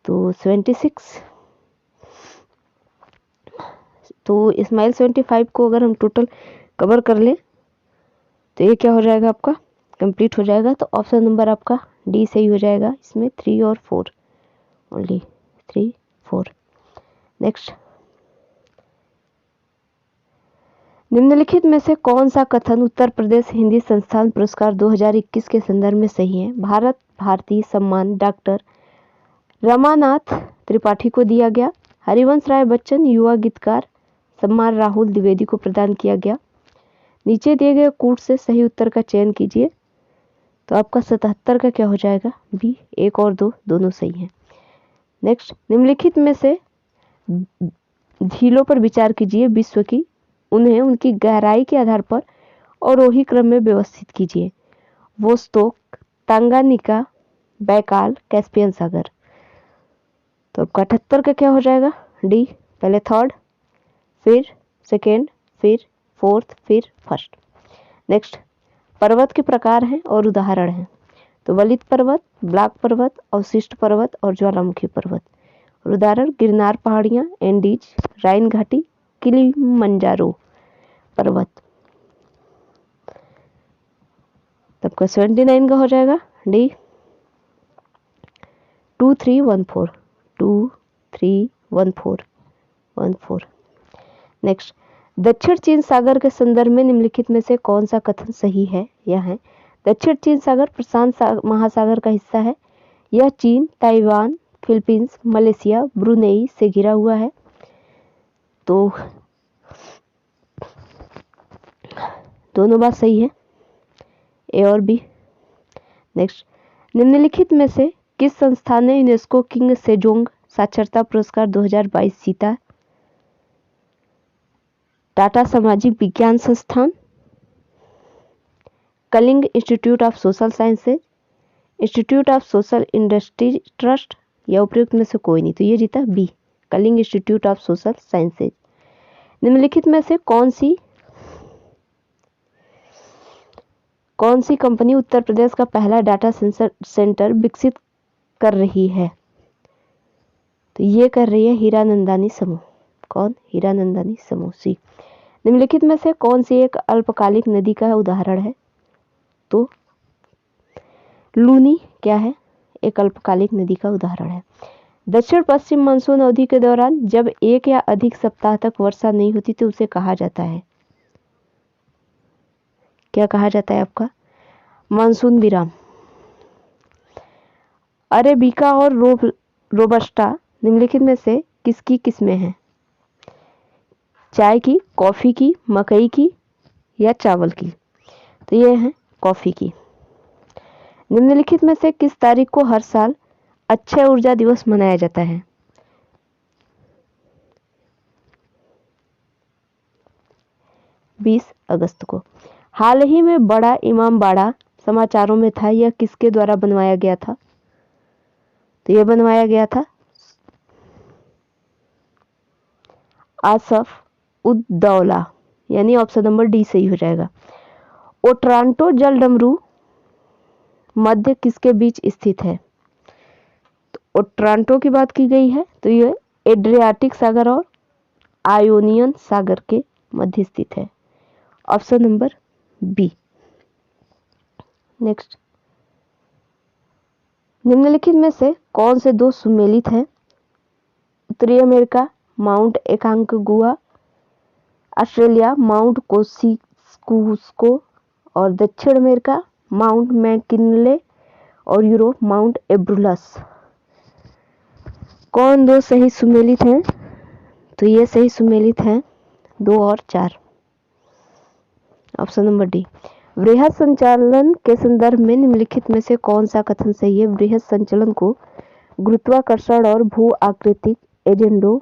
तो 76 तो इस्माइल 75 को अगर हम टोटल कवर कर लें तो ये क्या हो जाएगा, आपका कंप्लीट हो जाएगा। तो ऑप्शन नंबर आपका डी सही हो जाएगा। इसमें 3 और 4, ओनली 3, 4। नेक्स्ट, निम्नलिखित में से कौन सा कथन उत्तर प्रदेश हिंदी संस्थान पुरस्कार 2021 के संदर्भ में सही है? भारत भारती सम्मान डॉक्टर रमानाथ त्रिपाठी को दिया गया। हरिवंश राय बच्चन युवा गीतकार सम्मान राहुल द्विवेदी को प्रदान किया गया। नीचे दिए गए कूट से सही उत्तर का चयन कीजिए। तो आपका 77 का क्या हो जाएगा? बी। 1 और 2 दोनों सही हैं। नेक्स्ट, निम्नलिखित में से झीलों पर विचार कीजिए विश्व की, उन्हें उनकी गहराई के आधार पर अवरोही क्रम में व्यवस्थित कीजिए। वोस्तोक, तांगानिका, बैकाल, कैस्पियन सागर। तो आपका 78 का क्या हो जाएगा? डी। पहले थर्ड, फिर सेकेंड, फिर फोर्थ, फिर फर्स्ट। नेक्स्ट, पर्वत के प्रकार हैं और उदाहरण हैं। तो वलित पर्वत, ब्लैक पर्वत, अवशिष्ट पर्वत और ज्वालामुखी पर्वत। और उदाहरण गिरनार पहाड़ियां, एंडीज, राइन घाटी, किलिमंजारो पर्वत। तब का 79 का हो जाएगा डी। 2 3 1 4 2 3 1 4 1 4। नेक्स्ट, दक्षिण चीन सागर के संदर्भ में निम्नलिखित में से कौन सा कथन सही है? यह है, दक्षिण चीन सागर प्रशांत महासागर का हिस्सा है। यह चीन, ताइवान, फिलीपींस, मलेशिया, ब्रुनेई से घिरा हुआ है। तो दोनों बात सही है, ए और बी। नेक्स्ट, निम्नलिखित में से किस संस्थान ने यूनेस्को किंग सेजोंग साक्षरता पुरस्कार 2022 जीता? टाटा सामाजिक विज्ञान संस्थान, Kalinga institute of social sciences, institute of social industry trust, या उपयुक्त में से कोई नहीं। तो ये जीता B, Kalinga institute of social sciences. निम्नलिखित में से कौन सी कंपनी उत्तर प्रदेश का पहला डाटा सेंटर विकसित कर रही है? तो ये कर रही है हीरानंदानी समूह। कौन? हीरानंदानी समूह। सी। निम्नलिखित में से कौन सी एक अल्पकालिक नदी का उदाहरण है? तो लूनी क्या है? एक अल्पकालिक नदी का उदाहरण है। दक्षिण पश्चिम मानसून अवधि के दौरान जब एक या अधिक सप्ताह तक वर्षा नहीं होती तो उसे कहा जाता है, क्या कहा जाता है आपका? मानसून विराम। अरेबिका और रोबस्टा निम्नलिखित में से किसकी किस्में हैं? चाय की, कॉफी की, मकई की या चावल की? तो ये है कॉफी की। निम्नलिखित में से किस तारीख को हर साल अक्षय ऊर्जा दिवस मनाया जाता है? 20 अगस्त को। हाल ही में बड़ा इमामबाड़ा समाचारों में था, यह किसके द्वारा बनवाया गया था? तो यह बनवाया गया था आसफ उद्दौला, यानी ऑप्शन नंबर डी सही हो जाएगा। ओट्रांटो जल डमरू मध्य किसके बीच स्थित है? तो ओट्रांटो की बात की गई है, तो यह एड्रियाटिक सागर और आयोनियन सागर के मध्य स्थित है। Option number B. नेक्स्ट, निम्नलिखित में से कौन से दो सुमेलित हैं? उत्तरी अमेरिका माउंट एकांकगुआ, ऑस्ट्रेलिया माउंट कोसिस्को और दक्षिण अमेरिका माउंट मैकिनले और यूरोप माउंट एब्रुलस। कौन दो सही सुमेलित हैं? तो ये सही सुमेलित हैं 2 और 4। Option number D. वृहद संचालन के संदर्भ में निम्नलिखित में से कौन सा कथन सही है? वृहद संचलन को गुरुत्वाकर्षण और भू आकृतिक एजेंडों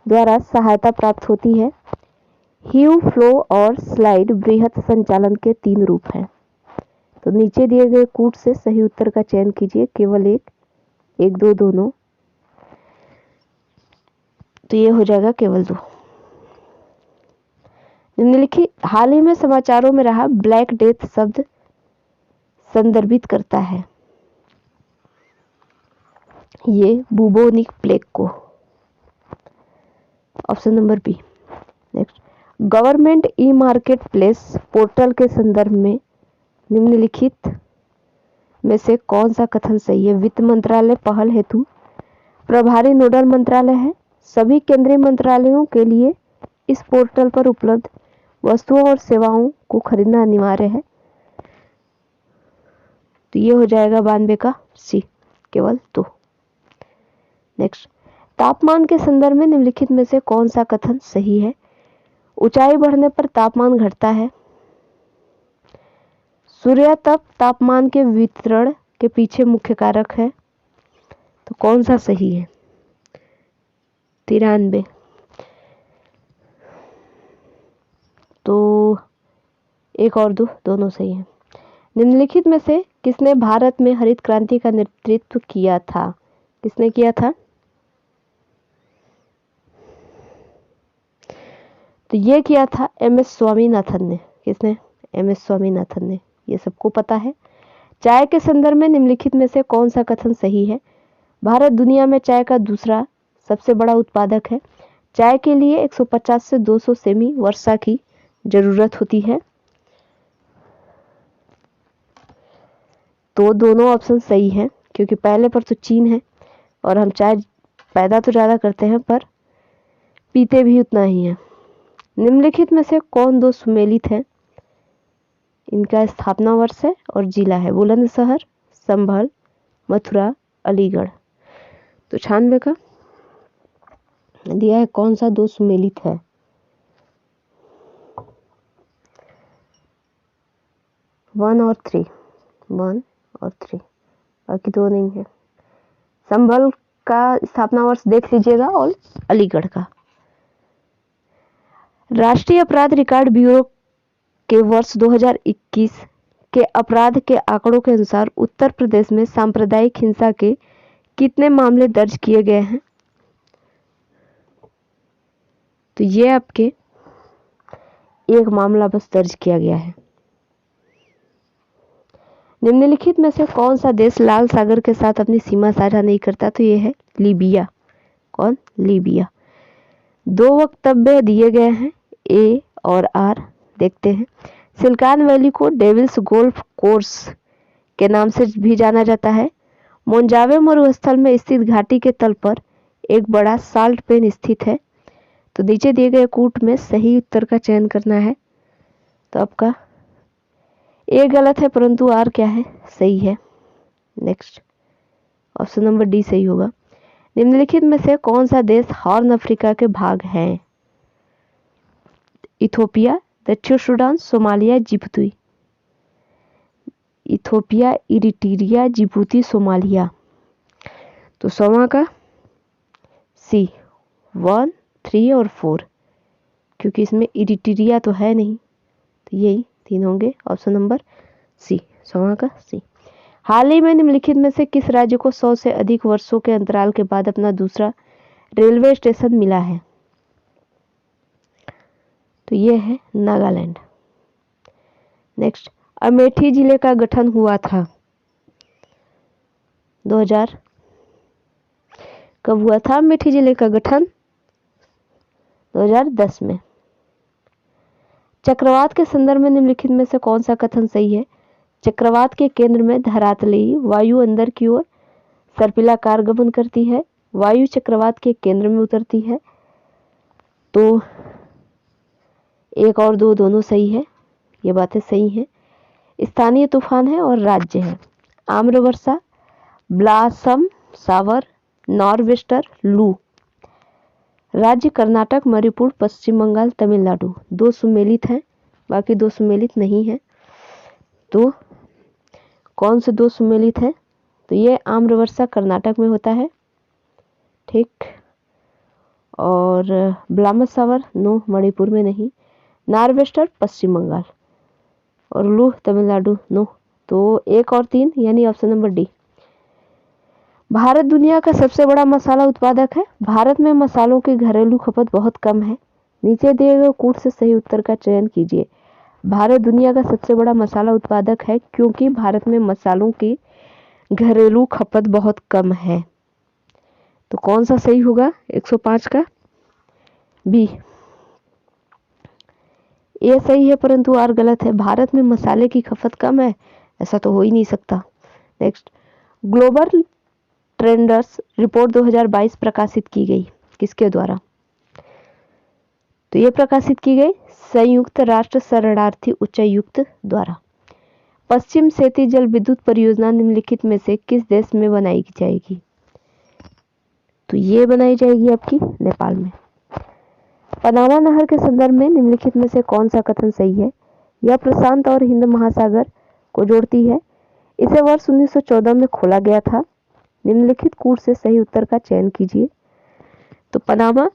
द्वारा सहायता प्राप्त होती है। हीव, फ्लो और स्लाइड बृहत संचालन के 3 रूप हैं। तो नीचे दिए गए कूट से सही उत्तर का चयन कीजिए, केवल एक, 1, 2 दोनों। तो ये हो जाएगा केवल 2। निम्नलिखित हाल ही में समाचारों में रहा ब्लैक डेथ शब्द संदर्भित करता है। ये बुबोनिक प्लेग को। Option number B. Next, government e market place portal के संदर्भ में निम्नलिखित में से कौन सा कथन सही है? वित्त मंत्रालय पहल हेतु प्रभारी नोडल मंत्रालय है। सभी केंद्रीय मंत्रालयों के लिए इस पोर्टल पर उपलब्ध वस्तुओं और सेवाओं को खरीदना अनिवार्य है। तो ये हो जाएगा 92 का सी, केवल 2। नेक्स्ट, तापमान के संदर्भ में निम्नलिखित में से कौन सा कथन सही है? ऊंचाई बढ़ने पर तापमान घटता है। सूर्यातप तापमान के वितरण के पीछे मुख्य कारक है। तो कौन सा सही है? 93। तो 1 और 2 दोनों सही हैं। निम्नलिखित में से किसने भारत में हरित क्रांति का नेतृत्व किया था? किसने किया था? तो ये किया था एम.एस. स्वामीनाथन ने। किसने? एम.एस. स्वामीनाथन ने। ये सबको पता है। चाय के संदर्भ में निम्नलिखित में से कौन सा कथन सही है? भारत दुनिया में चाय का दूसरा सबसे बड़ा उत्पादक है। चाय के लिए 150 से 200 सेमी वर्षा की जरूरत होती है। तो दोनों ऑप्शन सही हैं, क्योंकि पहले पर तो चीन है और हम चाय पैदा तो ज़्यादा करते हैं पर पीते भी उतना ही है। निम्नलिखित में से कौन 2 सुमेलित हैं? इनका स्थापना वर्ष है और जिला है। बुलंदशहर, संभल, मथुरा, अलीगढ़। तो 96 का दिया है कौन सा 2 सुमेलित है? 1 और 3, 1 और 3, बाकी 2 नहीं है। संभल का स्थापना वर्ष देख लीजिएगा और अलीगढ़ का। राष्ट्रीय अपराध रिकॉर्ड ब्यूरो के वर्ष 2021 के अपराध के आंकड़ों के अनुसार उत्तर प्रदेश में सांप्रदायिक हिंसा के कितने मामले दर्ज किए गए हैं? तो ये आपके 1 मामला बस दर्ज किया गया है। निम्नलिखित में से कौन सा देश लाल सागर के साथ अपनी सीमा साझा नहीं करता? तो ये है लीबिया। कौन? लीबिया। 2 वक्तव्य दिए गए हैं, ए और आर। देखते हैं। सिलिकॉन वैली को डेविल्स गोल्फ कोर्स के नाम से भी जाना जाता है। मोंजावे मरुस्थल में स्थित घाटी के तल पर एक बड़ा साल्ट पेन स्थित है। तो नीचे दिए गए कूट में सही उत्तर का चयन करना है। तो आपका ए गलत है, परंतु आर क्या है? सही है। नेक्स्ट, ऑप्शन नंबर डी सही होगा। निम्नलिखित में से कौन सा देश हॉर्न अफ्रीका के भाग है? इथोपिया, दक्षिण Sudan, Somalia, Djibouti. Ethiopia, Eritrea, Djibouti, Somalia. तो 100 का सी, 1, 3 और 4, क्योंकि इसमें इरिट्रिया तो है नहीं, तो यही 3 होंगे। ऑप्शन नंबर सी, 100 का सी। हाल ही में निम्नलिखित में से किस राज्य को 100 से अधिक वर्षों के अंतराल के बाद अपना दूसरा रेलवे स्टेशन मिला है? तो ये है नागालैंड। नेक्स्ट, अमेठी जिले का गठन हुआ था 2000। कब हुआ था अमेठी जिले का गठन? 2010 में। चक्रवात के संदर्भ में निम्नलिखित में से कौन सा कथन सही है? चक्रवात के केंद्र में धरातलीय वायु अंदर की ओर सर्पिलाकार गमन करती है। वायु चक्रवात के केंद्र में उतरती है। तो 1 और 2 दोनों सही है। ये बातें सही हैं। स्थानीय तूफान है और राज्य है आम्रवर्षा, ब्लासम, सावर, नॉर्वेस्टर, लू। राज्य कर्नाटक, मणिपुर, पश्चिम बंगाल, तमिलनाडु। 2 सुमेलित हैं, बाकी 2 सुमेलित नहीं है। तो कौन से 2 सुमेलित हैं? तो ये आम्रवर्षा कर्नाटक में होता है, ठीक, और ब्लामस सावर नो, मणिपुर में नहीं। नार्वेस्टर पश्चिम बंगाल और लू तमिलनाडु नो। तो 1 और 3 यानी ऑप्शन नंबर डी। भारत दुनिया का सबसे बड़ा मसाला उत्पादक है। भारत में मसालों की घरेलू खपत बहुत कम है। नीचे दिए गए कूट से सही उत्तर का चयन कीजिए। भारत दुनिया का सबसे बड़ा मसाला उत्पादक है क्योंकि भारत में मसालों की घरेलू खपत बहुत कम है। तो कौन सा सही होगा 105 का? बी। ये सही है परंतु आर गलत है। भारत में मसाले की खपत कम है, ऐसा तो हो ही नहीं सकता। नेक्स्ट, ग्लोबल ट्रेंड्स रिपोर्ट 2022 प्रकाशित की गई, किसके द्वारा? तो ये प्रकाशित की गई संयुक्त राष्ट्र शरणार्थी उच्चायुक्त द्वारा। पश्चिम सेती जल विद्युत परियोजना निम्नलिखित में से किस देश में बनाई जाएगी? तो ये बनाई जाएगी आपकी नेपाल में। पनामा नहर के संदर्भ में निम्नलिखित में से कौन सा कथन सही है? यह प्रशांत और हिंद महासागर को जोड़ती है। इसे वर्ष 1914 में खोला गया था। निम्नलिखित कूट से सही उत्तर का चयन कीजिए। तो पनामा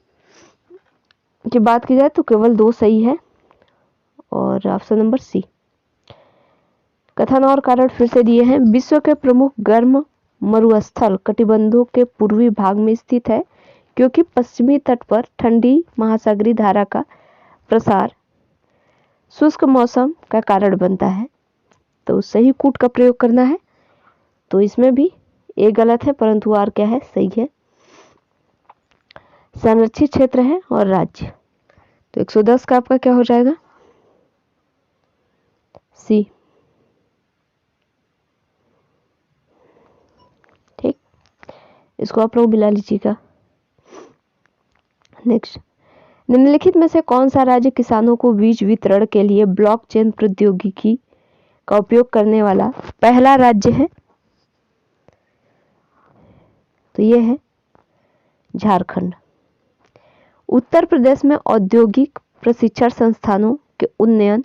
की बात की जाए तो केवल 2 सही है और ऑप्शन नंबर सी। कथन और कारण फिर से दिए हैं। विश्व के प्रमुख गर्म मरुस्थल कटिबंधों के पूर्वी भाग में स्थित है क्योंकि पश्चिमी तट पर ठंडी महासागरीय धारा का प्रसार शुष्क मौसम का कारण बनता है। तो सही कूट का प्रयोग करना है। तो इसमें भी ए गलत है परंतु आर क्या है? सही है। संरक्षित क्षेत्र है और राज्य। तो 110 का आपका क्या हो जाएगा? सी। ठीक, इसको आप लोग मिला लीजिएगा। नेक्स्ट, निम्नलिखित में से कौन सा राज्य किसानों को बीज वितरण के लिए ब्लॉकचेन प्रौद्योगिकी का उपयोग करने वाला पहला राज्य है? तो ये है झारखंड। उत्तर प्रदेश में औद्योगिक प्रशिक्षण संस्थानों के उन्नयन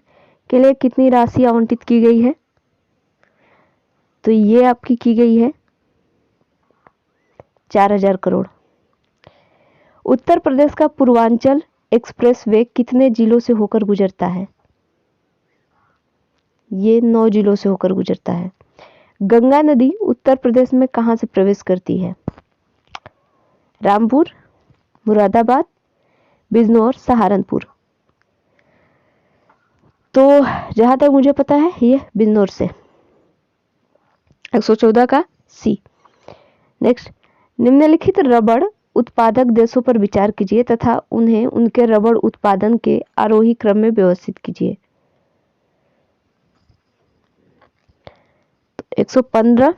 के लिए कितनी राशि आवंटित की गई है? तो ये आपकी की गई है 4000 करोड़। उत्तर प्रदेश का पूर्वांचल एक्सप्रेसवे कितने जिलों से होकर गुजरता है? ये 9 जिलों से होकर गुजरता है। गंगा नदी उत्तर प्रदेश में कहां से प्रवेश करती है? रामपुर, मुरादाबाद, बिजनौर, सहारनपुर। तो जहां तक मुझे पता है ये बिजनौर से। 114 का सी। नेक्स्ट, निम्नलिखित रबड़ उत्पादक देशों पर विचार कीजिए तथा उन्हें उनके रबड़ उत्पादन के आरोही क्रम में व्यवस्थित कीजिए। 115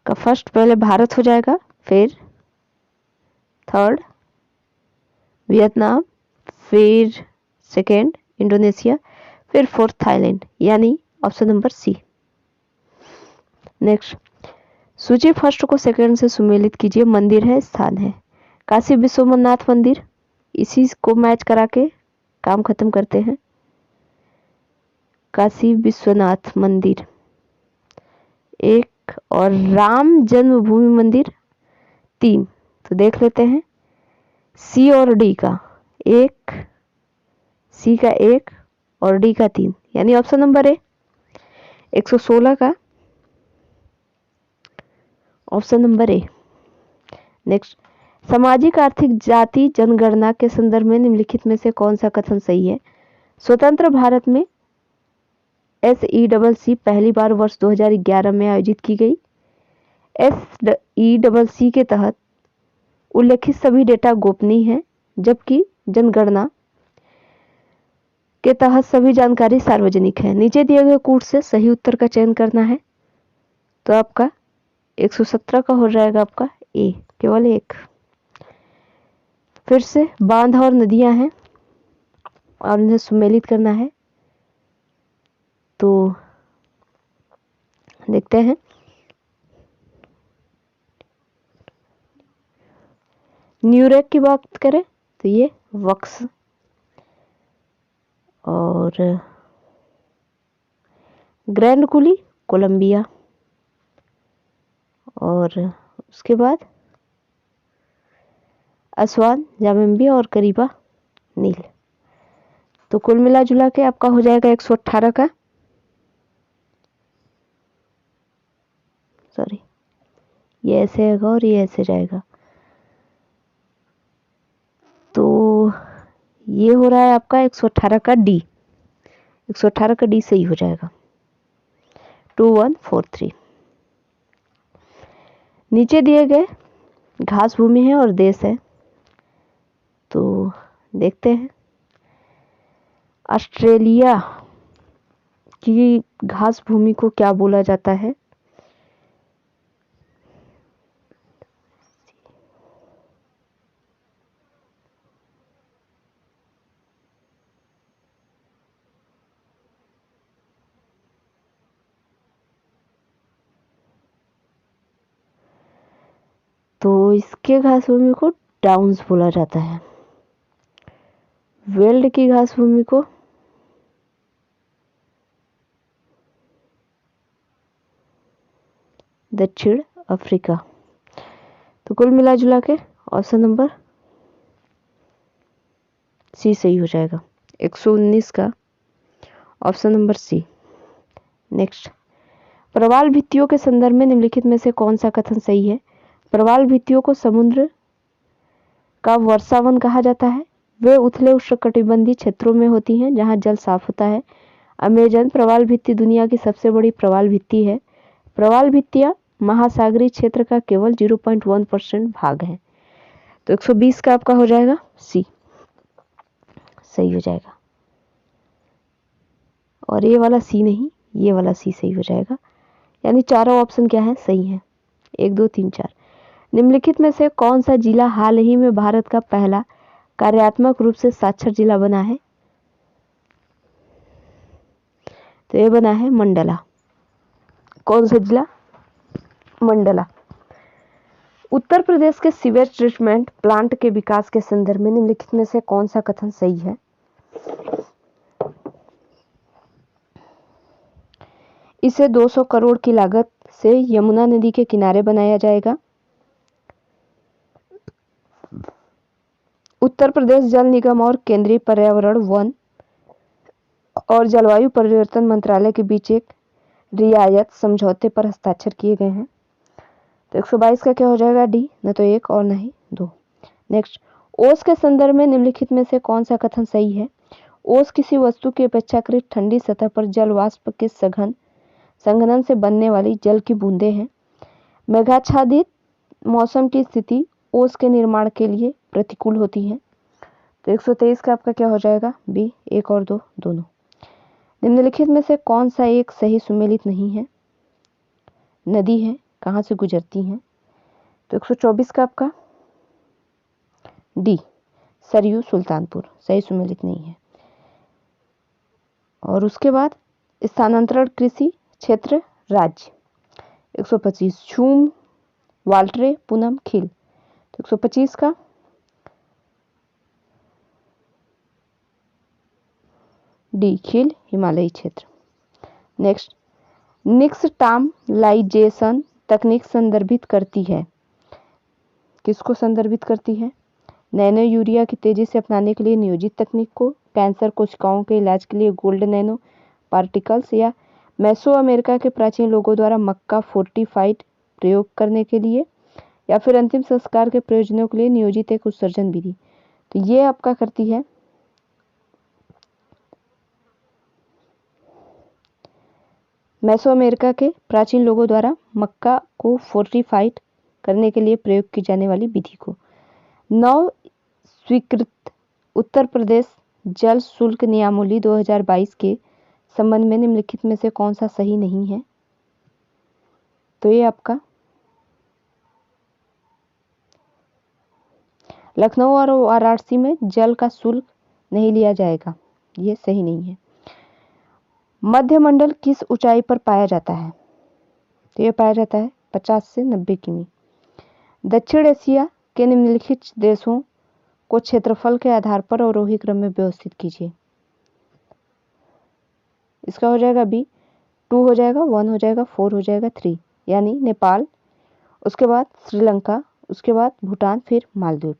का फर्स्ट पहले भारत हो जाएगा, फिर थर्ड वियतनाम, फिर सेकेंड इंडोनेशिया, फिर फोर्थ थाईलैंड, यानी ऑप्शन नंबर सी। नेक्स्ट, सूची फर्स्ट को सेकंड से सुमेलित कीजिए। मंदिर है, स्थान है। काशी विश्वनाथ मंदिर, इसी को मैच करा के काम खत्म करते हैं। काशी विश्वनाथ मंदिर 1 और राम जन्मभूमि मंदिर 3। तो देख लेते हैं सी और डी का 1, सी का 1 और डी का 3, यानी ऑप्शन नंबर ए। 116 का ऑप्शन नंबर ए। नेक्स्ट, सामाजिक आर्थिक जाति जनगणना के संदर्भ में निम्नलिखित में से कौन सा कथन सही है? स्वतंत्र भारत में SECC पहली बार वर्ष 2011 में आयोजित की गई। SECC के तहत उल्लेखित सभी डेटा गोपनीय है जबकि जनगणना के तहत सभी जानकारी सार्वजनिक है। नीचे दिए गए कूट से सही उत्तर का चयन करना है। तो आपका 117 का हो जाएगा आपका ए, केवल 1। फिर से बांध और नदियां हैं और इन्हें सुमेलित करना है। तो देखते हैं। न्यूरेक की बात करें तो ये वक्स और ग्रैंड कुली कोलंबिया और उसके बाद असवान, जाम्बिया और करीबा नील। तो कुल मिला जुला के आपका हो जाएगा 118 का, सॉरी ये ऐसे आएगा और ये ऐसे जाएगा, तो ये हो रहा है आपका 118 का डी, 118 का डी सही हो जाएगा। 2143। नीचे दिए गए घास भूमि है और देश है, तो देखते हैं। ऑस्ट्रेलिया की घास भूमि को क्या बोला जाता है? तो इसके घास भूमि को डाउन्स बोला जाता है। वेल्ड की घास भूमि को दक्षिण अफ्रीका। तो कुल मिला जुला के ऑप्शन नंबर सी सही हो जाएगा। 119 का ऑप्शन नंबर सी। नेक्स्ट, प्रवाल भित्तियों के संदर्भ में निम्नलिखित में से कौन सा कथन सही है? प्रवाल भित्तियों को समुद्र का वर्षावन कहा जाता है। वे उथले उष्णकटिबंधीय क्षेत्रों में होती हैं जहां जल साफ होता है। अमेजन प्रवाल भित्ति दुनिया की सबसे बड़ी प्रवाल भित्ति है। प्रवाल भित्तियां महासागरीय क्षेत्र का केवल 0.1% भाग है। तो 120 का आपका हो जाएगा सी, सही हो जाएगा। और ये वाला सी नहीं, ये वाला सी सही हो जाएगा। यानी चारों ऑप्शन क्या है? सही है। 1 2 3 4। निम्नलिखित में से कौन सा जिला हाल ही में भारत का पहला कार्यात्मक रूप से साक्षर जिला बना है? तो ये बना है मंडला। कौन सा जिला? मंडला। उत्तर प्रदेश के सीवेज ट्रीटमेंट प्लांट के विकास के संदर्भ में निम्नलिखित में से कौन सा कथन सही है? इसे 200 करोड़ की लागत से यमुना नदी के किनारे बनाया जाएगा। उत्तर प्रदेश जल निगम और केंद्रीय पर्यावरण, वन और जलवायु परिवर्तन मंत्रालय के बीच एक रियायत समझौते पर हस्ताक्षर किए गए हैं। तो 122 का क्या हो जाएगा? डी, न तो 1 और न ही 2। नेक्स्ट, ओस के संदर्भ में निम्नलिखित में से कौन सा कथन सही है? ओस किसी वस्तु की अपेक्षाकृत ठंडी सतह पर जल वाष्प के संघनन से बनने वाली जल की बूंदें हैं। मेघाच्छादित मौसम की स्थिति ओस के निर्माण के लिए प्रतिकूल होती है। तो 123 का आपका क्या हो जाएगा? बी, 1 और 2 दोनों। निम्नलिखित में से कौन सा एक सही सुमेलित नहीं है? नदी है, कहाँ से गुजरती हैं? तो 124 का आपका डी, सरयू सुल्तानपुर, सही सुमेलित नहीं है। और उसके बाद स्थानांतरण कृषि क्षेत्र राज्य 125 झूम, वाल्ट्रे, पूनम, खील। तो 125 का डी, खील हिमालयी क्षेत्र। नेक्स्ट, निक्सटामाइजेशन तकनीक संदर्भित करती है, किसको संदर्भित करती है? नैनो यूरिया की तेजी से अपनाने के लिए नियोजित तकनीक को, कैंसर कोशिकाओं के इलाज के लिए गोल्ड नैनो पार्टिकल्स, या मेसो अमेरिका के प्राचीन लोगों द्वारा मक्का फोर्टिफाइड प्रयोग करने के लिए, या फिर अंतिम संस्कार के प्रयोजनों के लिए नियोजित एक उत्सर्जन विधि। तो ये आपका करती है मेसो अमेरिका के प्राचीन लोगों द्वारा मक्का को फोर्टिफाइड करने के लिए प्रयोग की जाने वाली विधि को। नव स्वीकृत उत्तर प्रदेश जल शुल्क नियमावली 2022 के संबंध में निम्नलिखित में से कौन सा सही नहीं है? तो ये आपका लखनऊ और वाराणसी में जल का शुल्क नहीं लिया जाएगा, ये सही नहीं है। मध्य मंडल किस ऊंचाई पर पाया जाता है? तो यह पाया जाता है 50 से 90 किमी। दक्षिण एशिया के निम्नलिखित देशों को क्षेत्रफल के आधार पर अवरोही क्रम में व्यवस्थित कीजिए। इसका हो जाएगा बी, 2 हो जाएगा, 1 हो जाएगा, 4 हो जाएगा, 3, यानी नेपाल, उसके बाद श्रीलंका, उसके बाद भूटान, फिर मालदीव।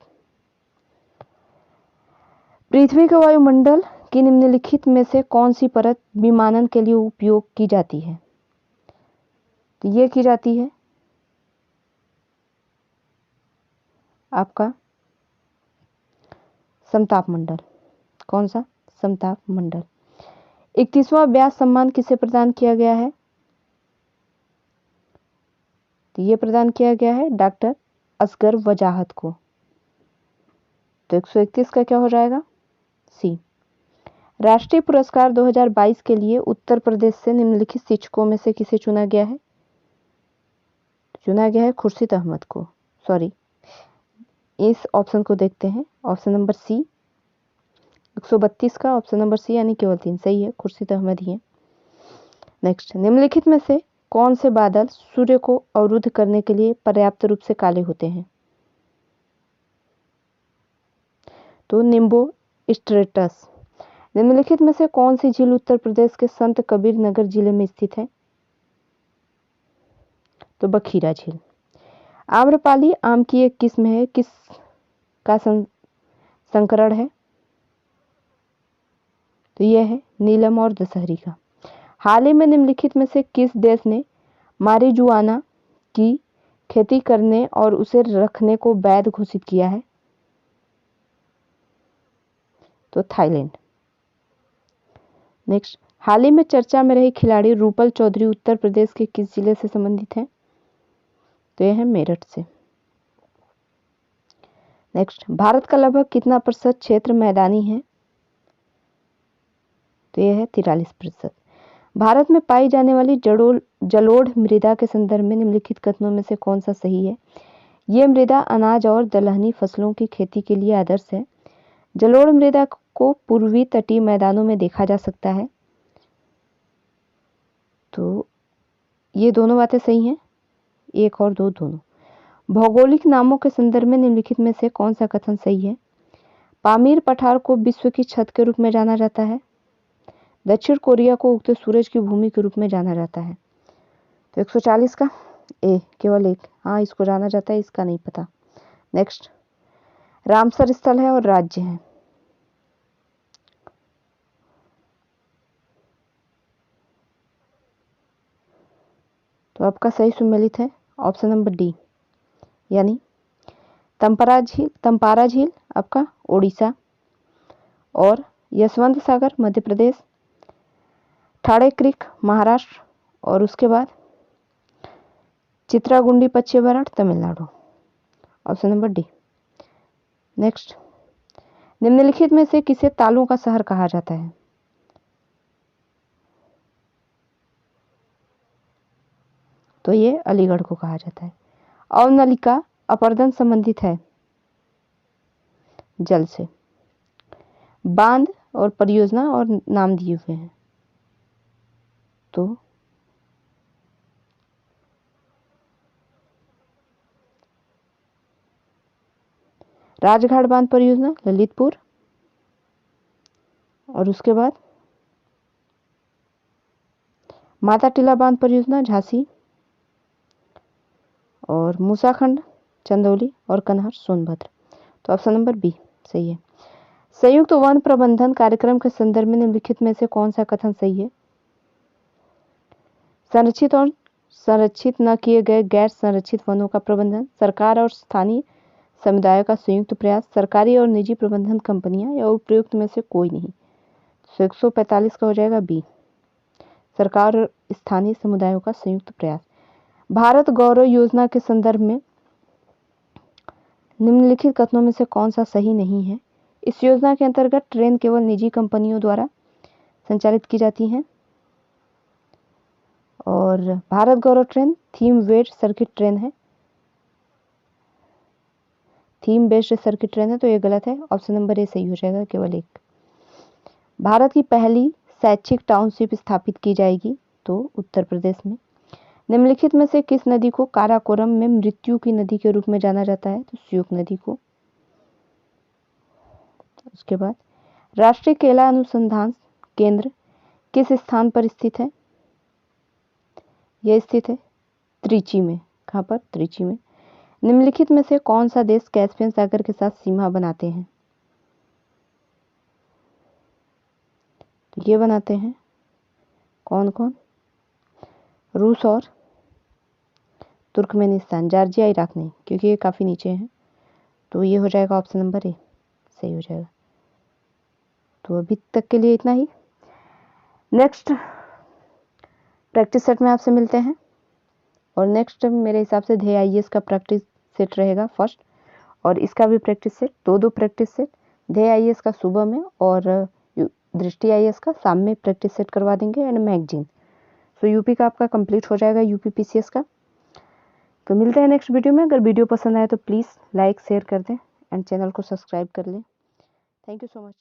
पृथ्वी के वायुमंडल की निम्नलिखित में से कौन सी परत विमानन के लिए उपयोग की जाती है? तो ये की जाती है आपका समताप मंडल। कौन सा? समताप मंडल। 31वां व्यास सम्मान किसे प्रदान किया गया है? तो ये प्रदान किया गया है डॉक्टर असगर वजाहत को। तो 131 का क्या हो जाएगा? सी। राष्ट्रीय पुरस्कार 2022 के लिए उत्तर प्रदेश से निम्नलिखित शिक्षकों में से किसे चुना गया है? चुना गया है खुर्शीद अहमद को। सॉरी, इस ऑप्शन को देखते हैं। ऑप्शन नंबर सी 132 का ऑप्शन नंबर सी यानी केवल 3 सही है, खुर्शीद अहमद ही है। नेक्स्ट, निम्नलिखित में से कौन से बादल सूर्य को अवरुद्ध करने के लिए पर्याप्त रूप से काले होते हैं? तो निम्बो स्ट्रेटस। निम्नलिखित में से कौन सी झील उत्तर प्रदेश के संत कबीर नगर जिले में स्थित है? तो बखीरा झील। आम्रपाली आम की एक किस्म है, किस का संकरण है? तो यह है नीलम और दशहरी का। हाल ही में निम्नलिखित में से किस देश ने मारिजुआना की खेती करने और उसे रखने को वैध घोषित किया है? तो थाईलैंड। नेक्स्ट, हाल ही में चर्चा में रही खिलाड़ी रूपल चौधरी उत्तर प्रदेश के किस जिले से संबंधित है? तो यह है मेरठ से। नेक्स्ट, भारत का लगभग कितना प्रतिशत क्षेत्र मैदानी है? तो यह है 43%। भारत में पाई जाने वाली जलोढ़ मृदा के संदर्भ में निम्नलिखित कथनों में से कौन सा सही है? ये मृदा अनाज और दलहनी फसलों की खेती के लिए आदर्श है। जलोढ़ मृदा को पूर्वी तटीय मैदानों में देखा जा सकता है। तो ये दोनों बातें सही हैं, 1 और 2 दोनों। भौगोलिक नामों के संदर्भ में निम्नलिखित में से कौन सा कथन सही है? पामीर पठार को विश्व की छत के रूप में जाना जाता है। दक्षिण कोरिया को उगते सूरज की भूमि के रूप में जाना जाता है। तो 140 का ए केवल 1, हाँ इसको जाना जाता है, इसका नहीं पता। नेक्स्ट, रामसर स्थल है और राज्य है। तो आपका सही सुमेलित है ऑप्शन नंबर डी यानी तंपारा झील आपका ओडिशा, और यशवंत सागर मध्य प्रदेश, ठाणे क्रीक महाराष्ट्र, और उसके बाद Chitrangudi Paschim Ghat Tamil Nadu. Option number D. Next, निम्नलिखित में से किसे तालों का शहर कहा जाता है? तो ये अलीगढ़ को कहा जाता है। अवनलिका अपरदन संबंधित है जल से। बांध और परियोजना और नाम दिए हुए हैं। तो राजघाट बांध परियोजना ललितपुर, और उसके बाद माता टीला बांध परियोजना झांसी, और मूसाखंड चंदौली, और कन्हार सोनभद्र। तो ऑप्शन नंबर बी सही है। संयुक्त वन प्रबंधन कार्यक्रम के संदर्भ में निम्नलिखित में से कौन सा कथन सही है? संरक्षित और संरक्षित न किए गए गैर संरक्षित वनों का प्रबंधन सरकार और स्थानीय समुदायों का संयुक्त प्रयास, सरकारी और निजी प्रबंधन कंपनियां, या उपयुक्त में से कोई नहीं। तो 145 का हो जाएगा बी, सरकार और स्थानीय समुदायों का संयुक्त प्रयास। भारत गौरव योजना के संदर्भ में निम्नलिखित कथनों में से कौन सा सही नहीं है? इस योजना के अंतर्गत ट्रेन केवल निजी कंपनियों द्वारा संचालित की जाती हैं, और Bharat Gaurav train theme based circuit train है। थीम बेस्ड सर्किट ट्रेन है, तो ये गलत है। ऑप्शन नंबर ए सही हो जाएगा, केवल 1। भारत की पहली शैक्षिक टाउनशिप स्थापित की जाएगी, तो उत्तर प्रदेश में। निम्नलिखित में से किस नदी को काराकोरम में मृत्यु की नदी के रूप में जाना जाता है? तो श्योक नदी को। उसके बाद राष्ट्रीय केला अनुसंधान केंद्र किस स्थान पर स्थित है? यह स्थित है त्रिची में। कहाँ पर? त्रिची में। निम्नलिखित में से कौन सा देश कैस्पियन सागर के साथ सीमा बनाते हैं? तो ये बनाते हैं कौन कौन, रूस और तुर्कमेनिस्तान। जॉर्जिया इराक नहीं, क्योंकि ये काफ़ी नीचे हैं। तो ये हो जाएगा ऑप्शन नंबर ए, सही हो जाएगा। तो अभी तक के लिए इतना ही। नेक्स्ट प्रैक्टिस सेट में आपसे मिलते हैं। और नेक्स्ट मेरे हिसाब से ध्येय आईएएस का प्रैक्टिस सेट रहेगा फर्स्ट, और इसका भी प्रैक्टिस सेट, दो प्रैक्टिस सेट। ध्येय आईएएस का सुबह में और दृष्टि आईएएस का शाम में प्रैक्टिस सेट करवा देंगे, एंड मैगजीन। सो यूपी का आपका कंप्लीट हो जाएगा, यूपी पीसीएस का। तो मिलते हैं नेक्स्ट वीडियो में। अगर वीडियो पसंद आए तो प्लीज़ लाइक शेयर कर दें एंड चैनल को सब्सक्राइब कर लें। Thank you so much.